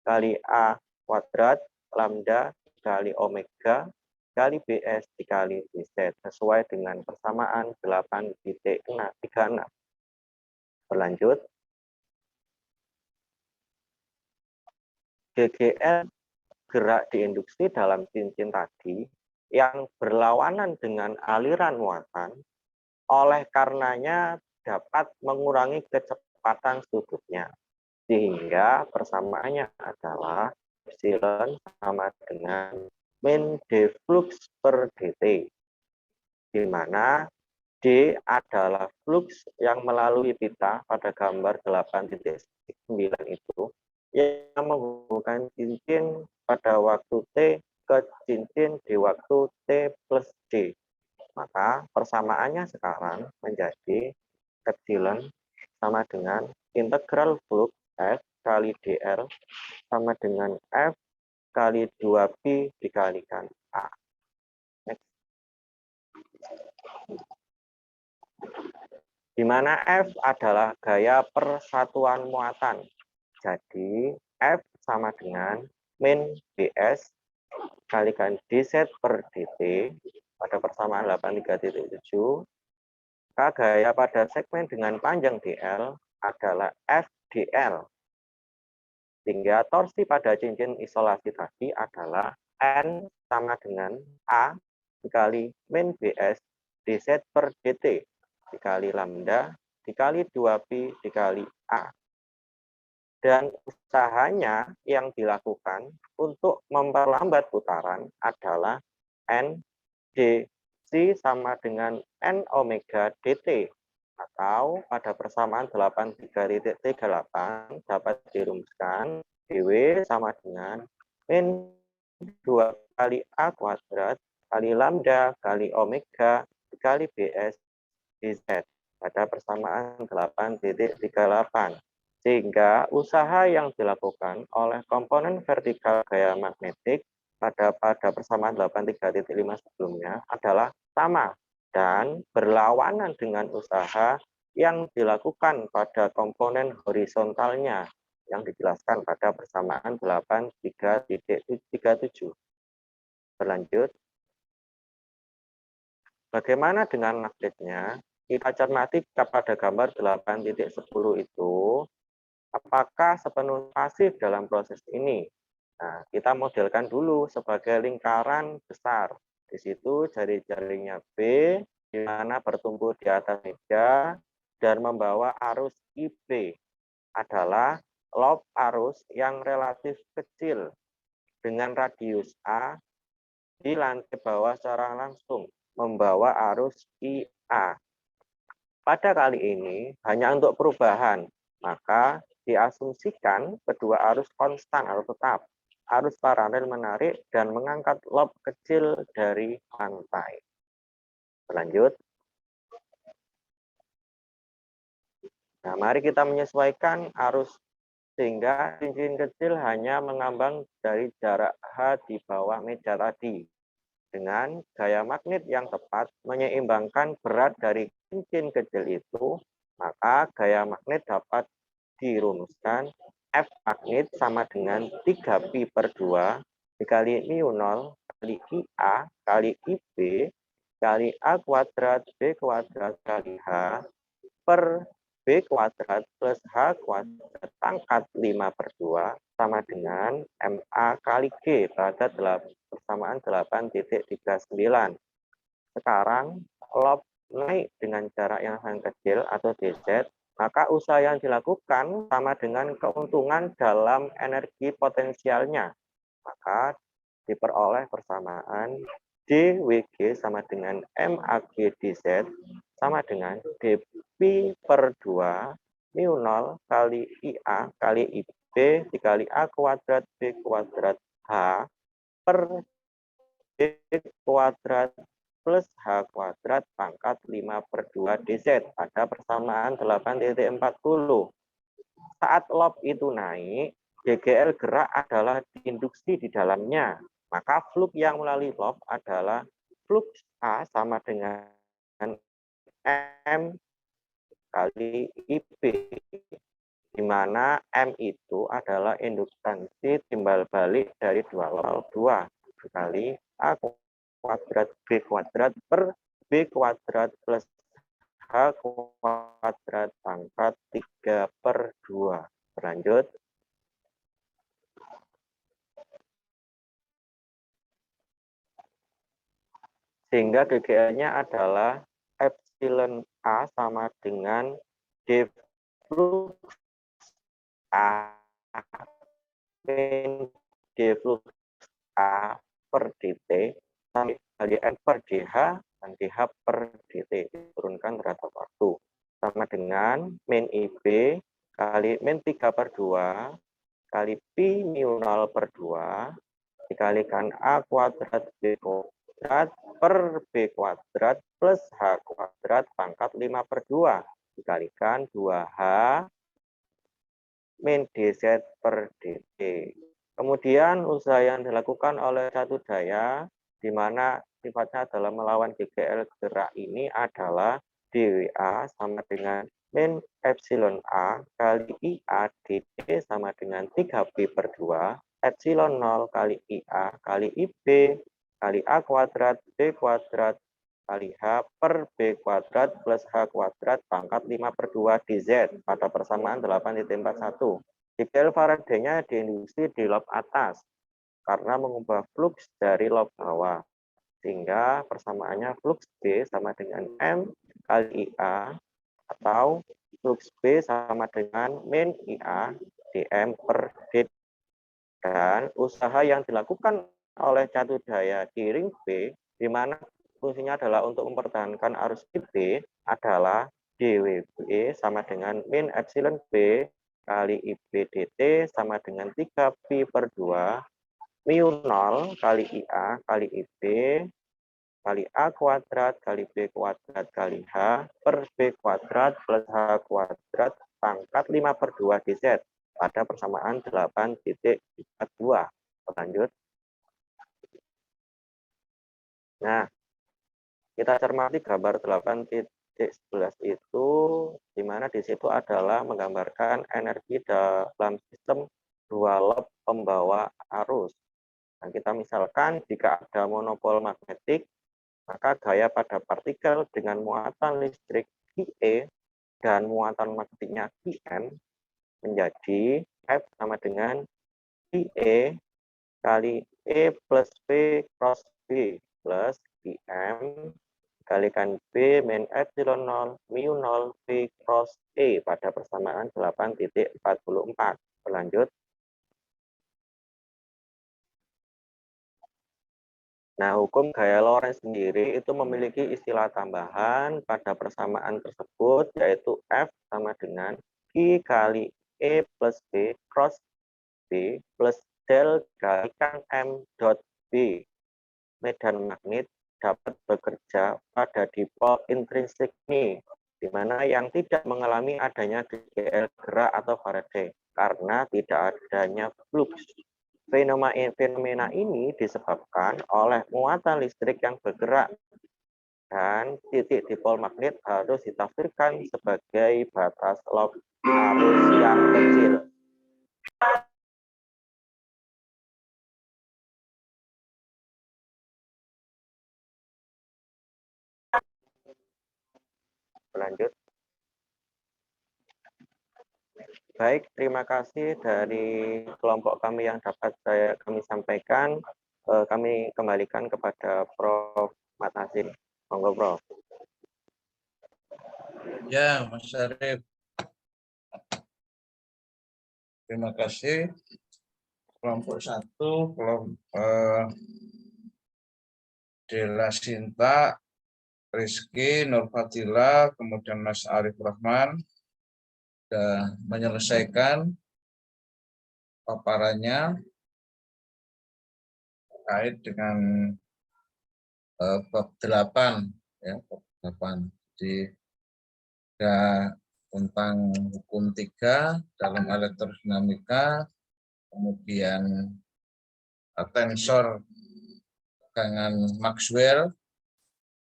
kali A kuadrat lambda kali omega kali BS dikali BZ sesuai dengan persamaan 8.36. Berlanjut. GGL gerak diinduksi dalam cincin tadi yang berlawanan dengan aliran muatan, oleh karenanya dapat mengurangi kecepatan sudutnya, sehingga persamaannya adalah epsilon sama dengan min d flux per dt, di mana D adalah flux yang melalui pita pada gambar 8.9 itu, yang menghubungkan cincin pada waktu T ke cincin di waktu T plus D. Maka persamaannya sekarang menjadi epsilon sama dengan integral flux F kali dl sama dengan F kali 2pi dikalikan A. Next. Di mana F adalah gaya persatuan muatan. Jadi F sama dengan min BS kalikan dz per dt pada persamaan 83.7. Maka gaya pada segmen dengan panjang dl adalah FDL. Sehingga torsi pada cincin isolasi tadi adalah N sama dengan A dikali min BS dz per dt dikali lambda dikali 2pi dikali A. Dan usahanya yang dilakukan untuk memperlambat putaran adalah N dc sama dengan N omega dt, atau pada persamaan 83.38 dapat dirumuskan dw sama dengan min 2 kali A kuadrat kali lambda kali omega dikali BS dz pada persamaan 8.38. Sehingga usaha yang dilakukan oleh komponen vertikal gaya magnetik pada persamaan 83.5 sebelumnya adalah sama dan berlawanan dengan usaha yang dilakukan pada komponen horizontalnya yang dijelaskan pada persamaan 83.37. Berlanjut. Bagaimana dengan magnetnya? Kita cermati pada gambar 8.10 itu, apakah sepenuhnya pasif dalam proses ini? Nah, kita modelkan dulu sebagai lingkaran besar. Di situ jari-jarinya B, di mana bertumbuh di atas meja, dan membawa arus IB adalah lob arus yang relatif kecil dengan radius A di lantai bawah secara langsung, membawa arus IA. Pada kali ini, hanya untuk perubahan, maka diasumsikan kedua arus konstan atau tetap. Arus paralel menarik dan mengangkat lob kecil dari lantai. Berlanjut. Nah, mari kita menyesuaikan arus sehingga cincin kecil hanya mengambang dari jarak H di bawah meja tadi. Dengan gaya magnet yang tepat menyeimbangkan berat dari cincin kecil itu, maka gaya magnet dapat dirumuskan F magnet sama dengan 3pi per 2 dikali mu0 kali IA kali IB kali A kuadrat B kuadrat kali H per B kuadrat plus H kuadrat pangkat 5/2 sama dengan MA kali G pada persamaan 8.39. Sekarang lob naik dengan jarak yang sangat kecil atau dz, maka usaha yang dilakukan sama dengan keuntungan dalam energi potensialnya. Maka diperoleh persamaan dWg sama dengan MAG dz sama dengan dP/2 mu 0 kali IA kali IB dikali A kuadrat B kuadrat H per B kuadrat plus H kuadrat pangkat 5/2 dz pada persamaan 8.40. Saat lob itu naik, GGL gerak adalah diinduksi di dalamnya. Maka flux yang melalui lob adalah flux A sama dengan M kali IB, di mana M itu adalah induktansi timbal balik dari 2 kali A kuadrat B kuadrat per B kuadrat plus H kuadrat pangkat 3/2. Berlanjut. Sehingga GGL-nya adalah epsilon A sama dengan D flux A min D flux A per dt kali N per DH dan DH per dt diturunkan terhadap waktu sama dengan min IB kali min 3/2 kali pi mu 0/2 dikalikan A kuadrat B kuadrat per B kuadrat plus H kuadrat pangkat 5/2 dikalikan 2H min dz per dt. Kemudian usaha yang dilakukan oleh satu daya di mana sifatnya adalah melawan GGL gerak ini adalah dWA sama dengan min epsilon A kali IA dt sama dengan 3p/2 epsilon 0 kali IA kali IB kali A kuadrat B kuadrat kali H per B kuadrat plus H kuadrat pangkat 5/2 dz pada persamaan 8.41. GGL Faraday-nya diinduksi di lob atas karena mengubah flux dari lob bawah. Sehingga persamaannya flux B sama dengan M kali IA atau flux B sama dengan min IA dm per dt. Dan usaha yang dilakukan oleh catu daya di ring B, di mana fungsinya adalah untuk mempertahankan arus IB, adalah dWB sama dengan min epsilon B kali IB dt sama dengan 3p/2 mu 0 kali IA kali IB kali A kuadrat kali B kuadrat kali H per B kuadrat plus H kuadrat pangkat 5/2 dz pada persamaan 8.42. Lanjut. Nah, kita cermati gambar 8.11 itu, di mana di situ adalah menggambarkan energi dalam sistem dua lob pembawa arus. Dan kita misalkan jika ada monopol magnetik, maka gaya pada partikel dengan muatan listrik QE dan muatan magnetiknya QM menjadi F sama dengan QE kali E plus P cross B plus QM kalikan B min epsilon 0 mu 0 V cross E pada persamaan 8.44. Berlanjut. Nah, hukum gaya Lorentz sendiri itu memiliki istilah tambahan pada persamaan tersebut, yaitu F sama dengan Q kali E plus B cross B plus del kalikan M dot B. Medan magnet dapat bekerja pada dipol intrinsik ini, di mana yang tidak mengalami adanya GGL gerak atau Faraday, karena tidak adanya flux. Fenomena ini disebabkan oleh muatan listrik yang bergerak, dan titik dipol magnet harus ditafsirkan sebagai batas lob arus yang kecil. Lanjut. Baik, terima kasih dari kelompok kami yang dapat kami sampaikan. Kami kembalikan kepada Prof. Mat Azim. Monggo, Prof. Ya, Mas Syarif. Terima kasih. Kelompok 1, kelompok Dela Sinta, Rizky, Nurfatila, kemudian Mas Arif Rahman sudah menyelesaikan paparannya terkait dengan bab 8 ya, bab 8. Jadi ada tentang hukum 3 dalam elektrodinamika, kemudian tensor tegangan Maxwell,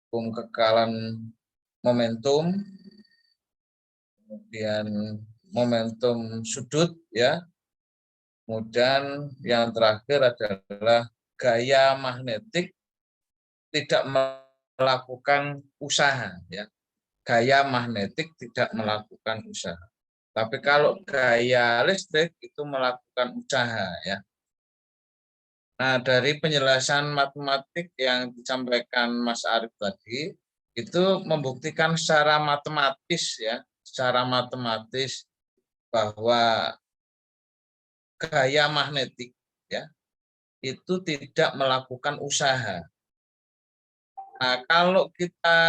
hukum kekekalan momentum, kemudian momentum sudut ya. Kemudian yang terakhir adalah gaya magnetik tidak melakukan usaha ya. Gaya magnetik tidak melakukan usaha. Tapi kalau gaya listrik itu melakukan usaha ya. Nah, dari penjelasan matematik yang disampaikan Mas Arif tadi itu membuktikan secara matematis ya, secara matematis bahwa gaya magnetik ya itu tidak melakukan usaha. Nah, kalau kita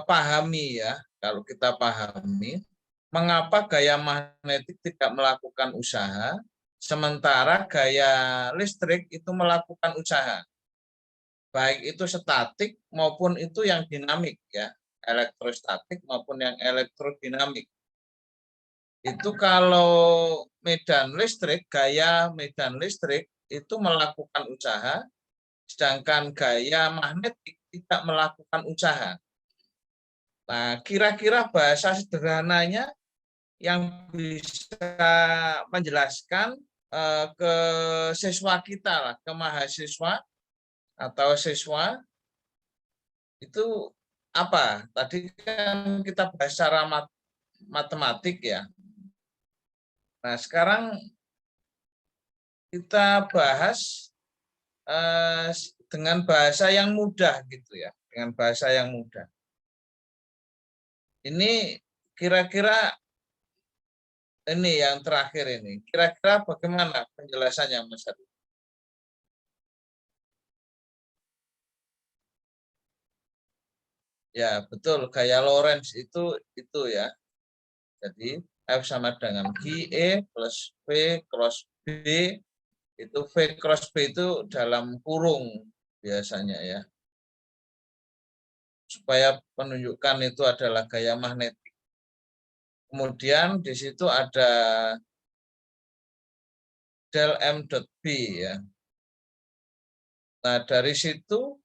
pahami ya, kalau kita pahami mengapa gaya magnetik tidak melakukan usaha, sementara gaya listrik itu melakukan usaha. Baik itu statik maupun itu yang dinamik ya, elektrostatik maupun yang elektrodinamik. Itu kalau medan listrik, gaya medan listrik itu melakukan usaha, sedangkan gaya magnetik tidak melakukan usaha. Nah, kira-kira bahasa sederhananya yang bisa menjelaskan ke siswa kita lah, ke mahasiswa atau siswa itu apa? Tadi kan kita bahas secara matematik ya. Nah, sekarang kita bahas dengan bahasa yang mudah gitu ya, dengan bahasa yang mudah. Ini kira-kira ini yang terakhir ini, kira-kira bagaimana penjelasannya Mas Adi? Ya betul, gaya Lorentz itu ya. Jadi F sama dengan QE plus V cross B, itu V cross B itu dalam kurung biasanya ya. Supaya penunjukan itu adalah gaya magnetik. Kemudian di situ ada del M dot B ya. Nah dari situ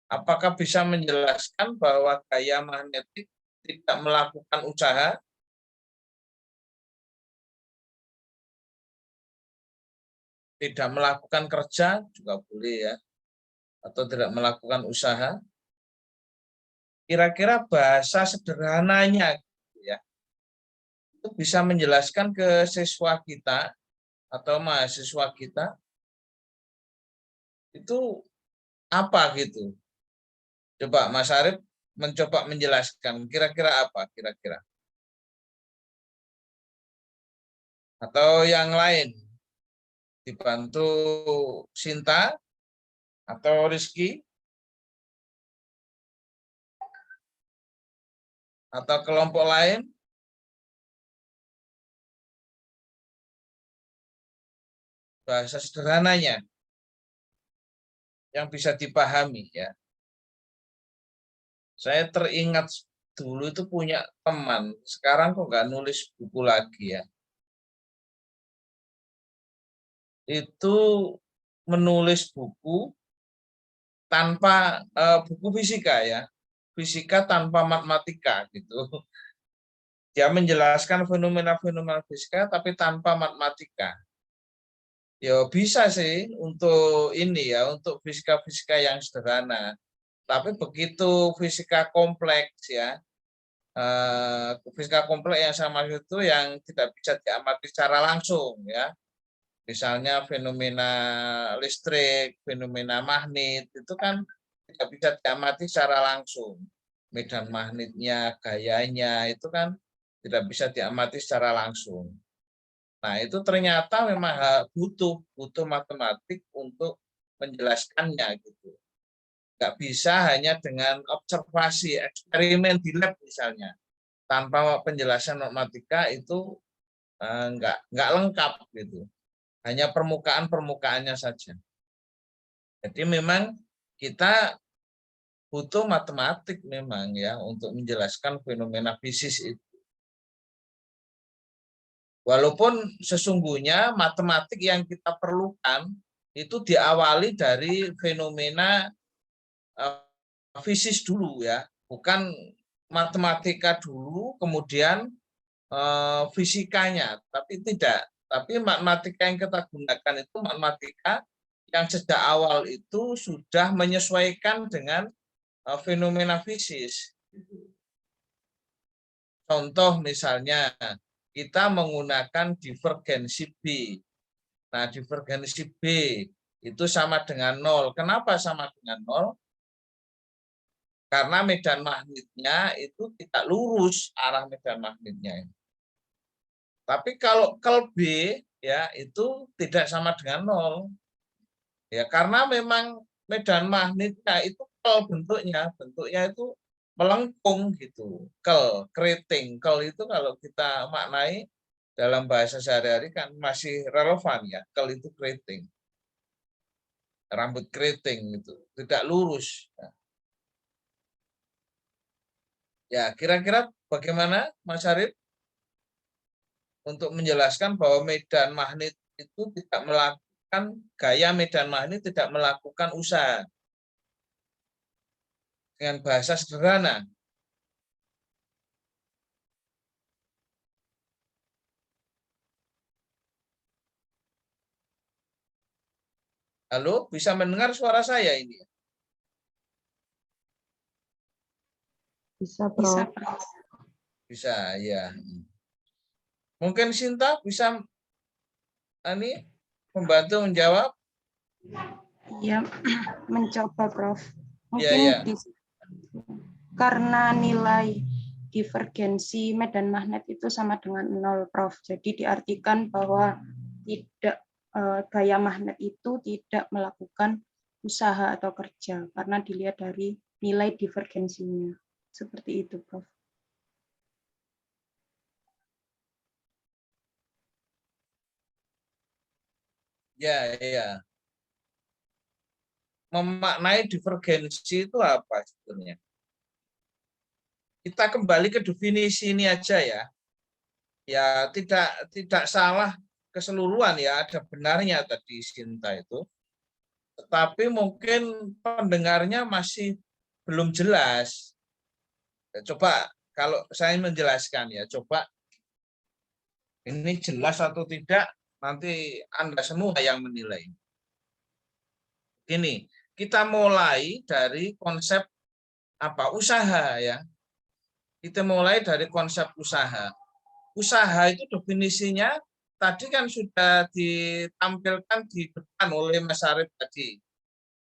apakah bisa menjelaskan bahwa gaya magnetik tidak melakukan usaha? Tidak melakukan kerja juga boleh ya, atau tidak melakukan usaha. Kira-kira bahasa sederhananya ya, itu bisa menjelaskan ke siswa kita atau mahasiswa kita itu apa gitu. Coba Mas Arif mencoba menjelaskan kira-kira apa kira-kira. Atau yang lain dibantu Sinta atau Rizky atau kelompok lain. Bahasa sederhananya yang bisa dipahami ya. Saya teringat dulu itu punya teman, sekarang kok nggak nulis buku lagi ya. Itu menulis buku tanpa buku fisika ya, fisika tanpa matematika gitu. Dia menjelaskan fenomena-fenomena fisika tapi tanpa matematika. Ya bisa sih untuk ini ya, untuk fisika-fisika yang sederhana. Tapi begitu fisika kompleks ya, fisika kompleks yang saya maksud itu yang tidak bisa diamati secara langsung ya. Misalnya fenomena listrik, fenomena magnet itu kan tidak bisa diamati secara langsung. Medan magnetnya, gayanya itu kan tidak bisa diamati secara langsung. Nah, itu ternyata memang butuh matematik untuk menjelaskannya gitu. Nggak bisa hanya dengan observasi, eksperimen di lab misalnya. Tanpa penjelasan matematika itu nggak lengkap gitu. Hanya permukaan-permukaannya saja. Jadi memang kita butuh matematik memang ya untuk menjelaskan fenomena fisis itu. Walaupun sesungguhnya matematik yang kita perlukan itu diawali dari fenomena fisis dulu ya, bukan matematika dulu kemudian fisikanya, tapi tidak. Tapi matematika yang kita gunakan itu matematika yang sejak awal itu sudah menyesuaikan dengan fenomena fisis. Contoh misalnya, kita menggunakan divergensi B. Nah, divergensi B itu sama dengan 0. Kenapa sama dengan 0? Karena medan magnetnya itu tidak lurus arah medan magnetnya. Tapi kalau kel B ya itu tidak sama dengan 0. Ya, karena memang medan magnetnya itu kel bentuknya itu melengkung gitu. Keriting. Kel itu kalau kita maknai dalam bahasa sehari-hari kan masih relevan ya. Kel itu keriting. Rambut keriting itu tidak lurus. Ya, kira-kira bagaimana Mas Arif untuk menjelaskan bahwa medan magnet itu tidak melakukan gaya medan magnet tidak melakukan usaha dengan bahasa sederhana. Halo, bisa mendengar suara saya ini? Bisa, Prof. Bisa, ya. Mungkin Sinta bisa membantu menjawab? Iya, mencoba, Prof. Iya, Mungkin ya. Karena nilai divergensi medan magnet itu sama dengan 0, Prof. Jadi diartikan bahwa tidak gaya magnet itu tidak melakukan usaha atau kerja karena dilihat dari nilai divergensinya. Seperti itu, Prof. Ya, ya. Memaknai divergensi itu apa sebetulnya? Kita kembali ke definisi ini aja ya. Ya, tidak salah keseluruhan ya, ada benarnya tadi Sinta itu. Tetapi mungkin pendengarnya masih belum jelas. Coba kalau saya menjelaskan ya, coba ini jelas atau tidak, nanti Anda semua yang menilai. Gini, kita mulai dari konsep usaha ya. Kita mulai dari konsep usaha. Usaha itu definisinya tadi kan sudah ditampilkan di depan oleh Mas Arif tadi.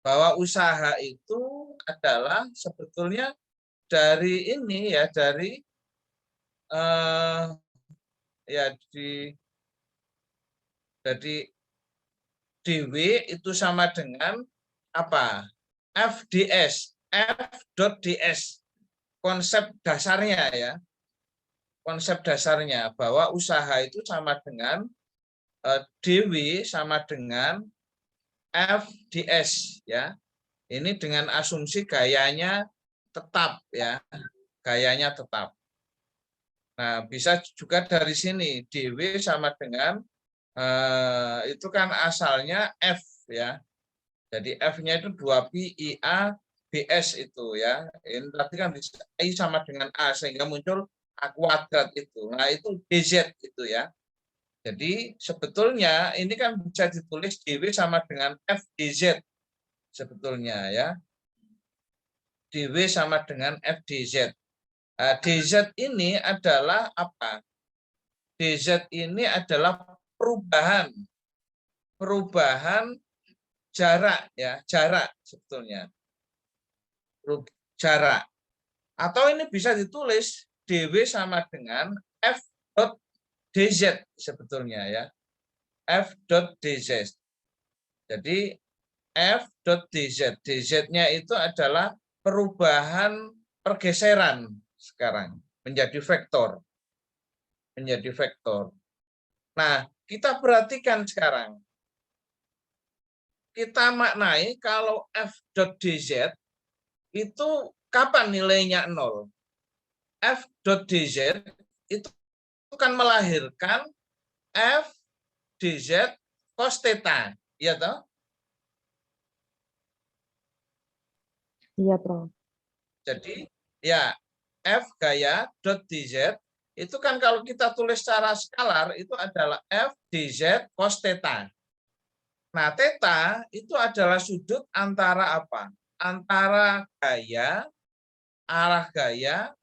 Bahwa usaha itu adalah sebetulnya dari ini ya, dari jadi DW itu sama dengan apa? FDS, F.ds. Konsep dasarnya ya. Konsep dasarnya bahwa usaha itu sama dengan DW sama dengan FDS ya. Ini dengan asumsi gayanya tetap ya. Gayanya tetap. Nah, bisa juga dari sini DW sama dengan itu kan asalnya F ya. Jadi F-nya itu 2pi IA BS itu ya. Ini tadi kan I sama dengan A sehingga muncul A kuadrat itu. Nah, itu DZ itu ya. Jadi sebetulnya ini kan bisa ditulis DW sama dengan FDZ sebetulnya ya. DW sama dengan FDZ. DZ ini adalah apa? DZ ini adalah perubahan jarak, ya, jarak sebetulnya. Jarak. Atau ini bisa ditulis DW sama dengan F.dz sebetulnya, ya. F.dz. Jadi F.dz. dz-nya itu adalah perubahan pergeseran sekarang menjadi vektor. Menjadi vektor. Nah, kita perhatikan sekarang. Kita maknai kalau F.dz itu kapan nilainya 0? F.dz itu kan melahirkan F dz cos theta, ya toh? Iya, Prof. Jadi ya F gaya dot dz itu kan kalau kita tulis secara skalar itu adalah F dz cos theta. Nah, theta itu adalah sudut antara apa? Antara gaya, arah gaya,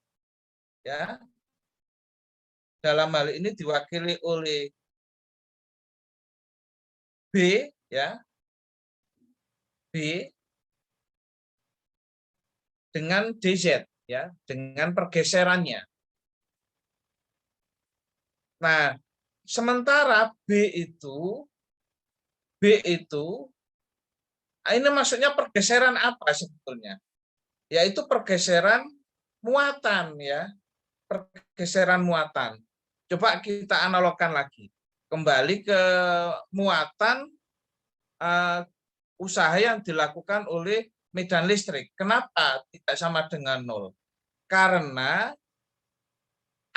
ya. Dalam hal ini diwakili oleh B, ya. B dengan dz, ya, dengan pergeserannya. Nah, sementara B itu ini maksudnya pergeseran apa sebetulnya? Yaitu pergeseran muatan, ya. Pergeseran muatan. Coba kita analogkan lagi. Kembali ke muatan usaha yang dilakukan oleh medan listrik. Kenapa tidak sama dengan 0? Karena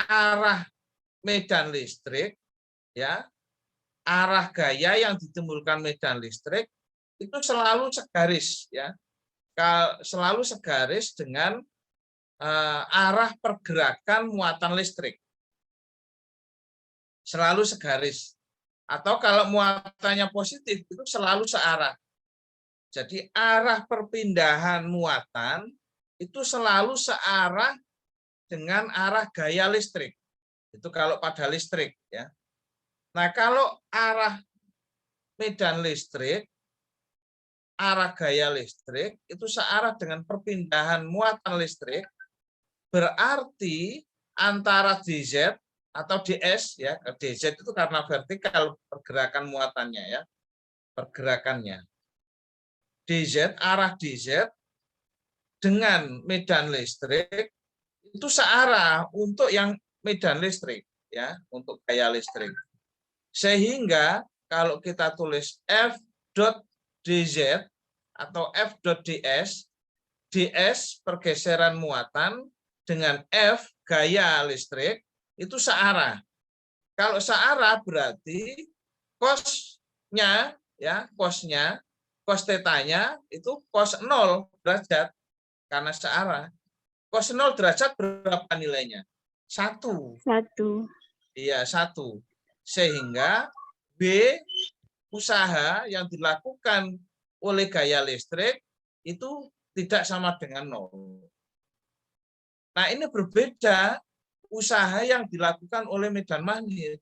arah medan listrik, ya, arah gaya yang ditimbulkan medan listrik itu selalu segaris, ya, selalu segaris dengan arah pergerakan muatan listrik, selalu segaris. Atau kalau muatannya positif itu selalu searah. Jadi arah perpindahan muatan itu selalu searah dengan arah gaya listrik. Itu kalau pada listrik, ya. Nah, kalau arah medan listrik, arah gaya listrik itu searah dengan perpindahan muatan listrik, berarti antara dz atau ds, ya, dz itu karena vertikal pergerakan muatannya, ya, pergerakannya. dz, arah dz dengan medan listrik itu searah untuk yang medan listrik, ya, untuk gaya listrik. Sehingga kalau kita tulis F.dz atau F.ds, ds pergeseran muatan dengan F gaya listrik itu searah. Kalau searah berarti cos-nya, ya, cos-nya, cos tetanya itu cos 0 derajat karena searah. Cos 0 derajat berapa nilainya? 1. 1. Iya, 1. Sehingga B usaha yang dilakukan oleh gaya listrik itu tidak sama dengan 0. Nah, ini berbeda usaha yang dilakukan oleh medan magnet.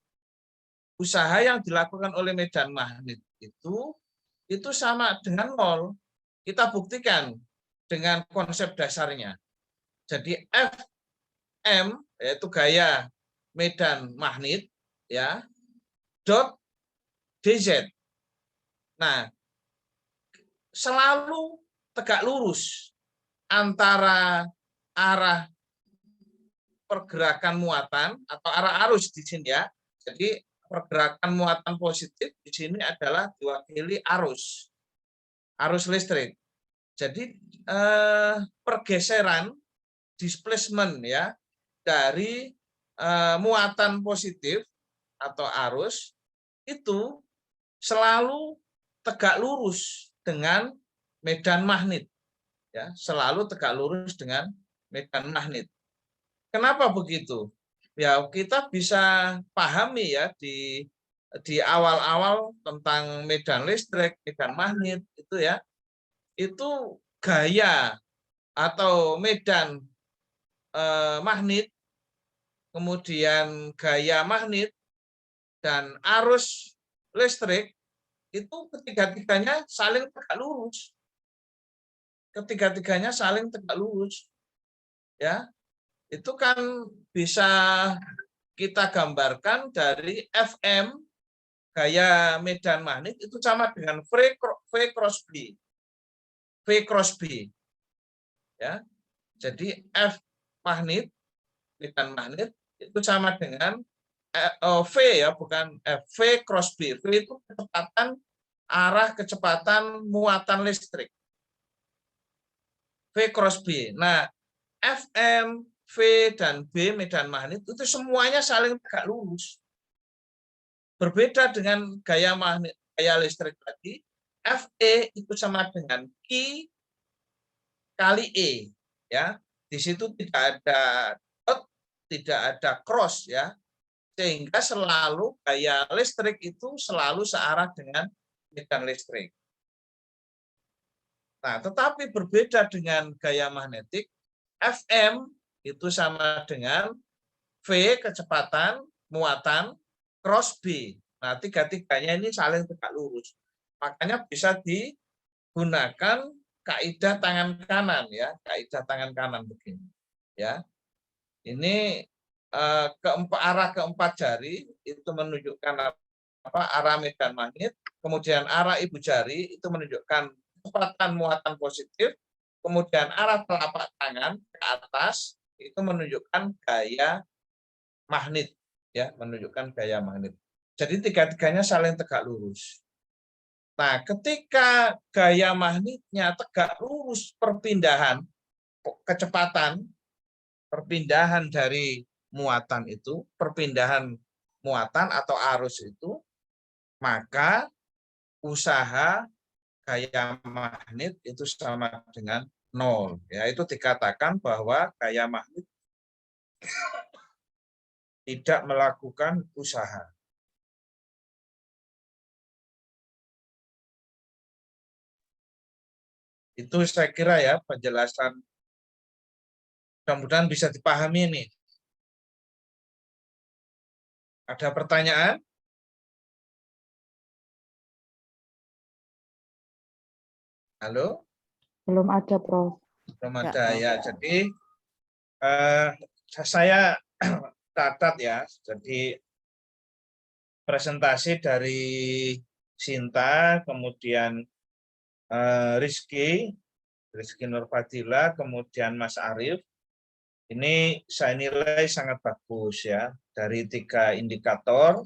Usaha yang dilakukan oleh medan magnet itu sama dengan 0. Kita buktikan dengan konsep dasarnya. Jadi Fm yaitu gaya medan magnet, ya, dot dz. Nah, selalu tegak lurus antara arah pergerakan muatan atau arah arus di sini, ya. Jadi pergerakan muatan positif di sini adalah diwakili arus listrik. Jadi pergeseran displacement, ya, dari muatan positif atau arus itu selalu tegak lurus dengan medan magnet, ya, selalu tegak lurus dengan medan magnet. Kenapa begitu? Ya, kita bisa pahami, ya, di awal-awal tentang medan listrik, medan magnet itu, ya, itu gaya atau medan magnet, kemudian gaya magnet, dan arus listrik, itu ketiga-tiganya saling tegak lurus. Ketiga-tiganya saling tegak lurus. Ya, itu kan bisa kita gambarkan dari Fm, gaya medan magnet, itu sama dengan V cross B. V cross B. Ya, jadi F magnet, medan magnet, itu sama dengan V ya, bukan V cross B. V itu kecepatan, arah kecepatan muatan listrik. V cross B. Nah, Fm, V, dan B medan magnet itu semuanya saling tegak lurus. Berbeda dengan gaya magnet, gaya listrik tadi, Fe itu sama dengan Q kali E. Ya, di situ tidak ada dot, tidak ada cross ya, sehingga selalu gaya listrik itu selalu searah dengan medan listrik. Nah, tetapi berbeda dengan gaya magnetik, Fm itu sama dengan V kecepatan muatan cross B. Nah, tiga-tiganya ini saling tegak lurus. Makanya bisa digunakan kaidah tangan kanan ya, kaidah tangan kanan begini. Ya. Ini arah keempat jari itu menunjukkan apa? Arah medan magnet, kemudian arah ibu jari itu menunjukkan kecepatan muatan positif, kemudian arah telapak tangan ke atas itu menunjukkan gaya magnet ya, menunjukkan gaya magnet. Jadi tiga-tiganya saling tegak lurus. Nah, ketika gaya magnetnya tegak lurus perpindahan kecepatan, perpindahan dari muatan itu, perpindahan muatan atau arus itu, maka usaha gaya magnet itu sama dengan 0. Ya, itu dikatakan bahwa gaya magnet tidak melakukan usaha. Itu saya kira ya penjelasan, mudah-mudahan bisa dipahami nih. Ada pertanyaan? Halo? Belum ada, Prof. Belum ada ya. Jadi saya catat ya. Jadi presentasi dari Sinta, kemudian Rizky Nurfadila, kemudian Mas Arief. Ini saya nilai sangat bagus ya. Dari 3 indikator,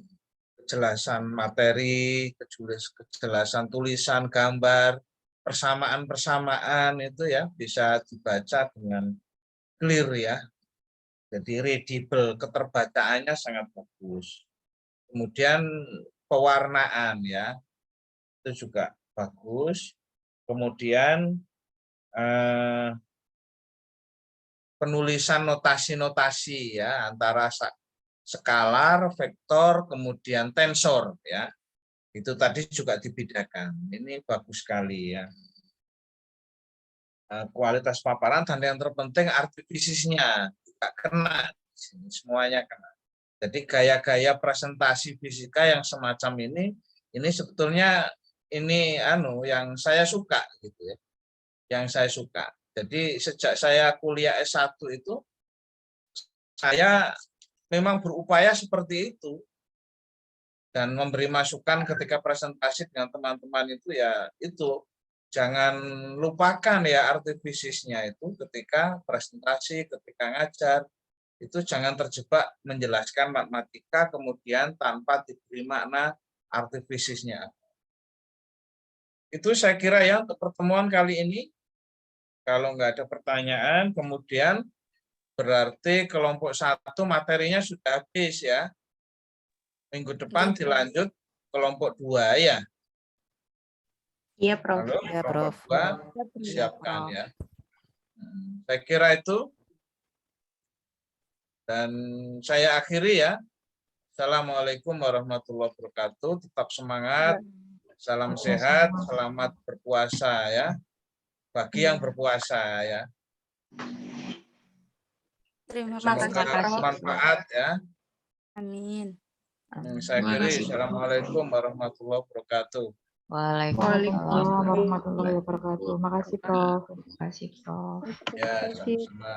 kejelasan materi, kejelasan tulisan, gambar, persamaan-persamaan itu ya bisa dibaca dengan clear ya. Jadi readable, keterbacaannya sangat bagus. Kemudian pewarnaan ya, itu juga bagus. Kemudian penulisan notasi-notasi ya antara skalar, vektor, kemudian tensor ya. Itu tadi juga dibedakan. Ini bagus sekali ya. Kualitas paparan dan yang terpenting artifisisnya juga kena. Semuanya kena. Jadi gaya-gaya presentasi fisika yang semacam ini sebetulnya ini yang saya suka gitu ya. Yang saya suka. Jadi sejak saya kuliah S1 itu saya memang berupaya seperti itu. Dan memberi masukan ketika presentasi dengan teman-teman itu ya itu. Jangan lupakan ya artifisisnya itu ketika presentasi, ketika ngajar. Itu jangan terjebak menjelaskan matematika kemudian tanpa diberi makna artifisisnya. Itu saya kira ya untuk pertemuan kali ini. Kalau nggak ada pertanyaan, kemudian berarti kelompok 1 materinya sudah habis ya. Minggu depan dilanjut kelompok 2 ya. Iya, Prof. Halo, Ya, kelompok Prof. 2 siapkan ya. Saya kira itu. Dan saya akhiri ya. Assalamualaikum warahmatullahi wabarakatuh. Tetap semangat. Salam sehat, selamat berpuasa ya. Bagi yang berpuasa ya. Terima Terima kasih. kasih, Semoga Prof. bermanfaat ya. Amin. Saya Terima kira kasih, Prof. Assalamualaikum warahmatullahi wabarakatuh. Waalaikumsalam Waalaikumsalam warahmatullahi wabarakatuh. Makasih, Prof. Terima kasih, Prof. Ya, sama-sama.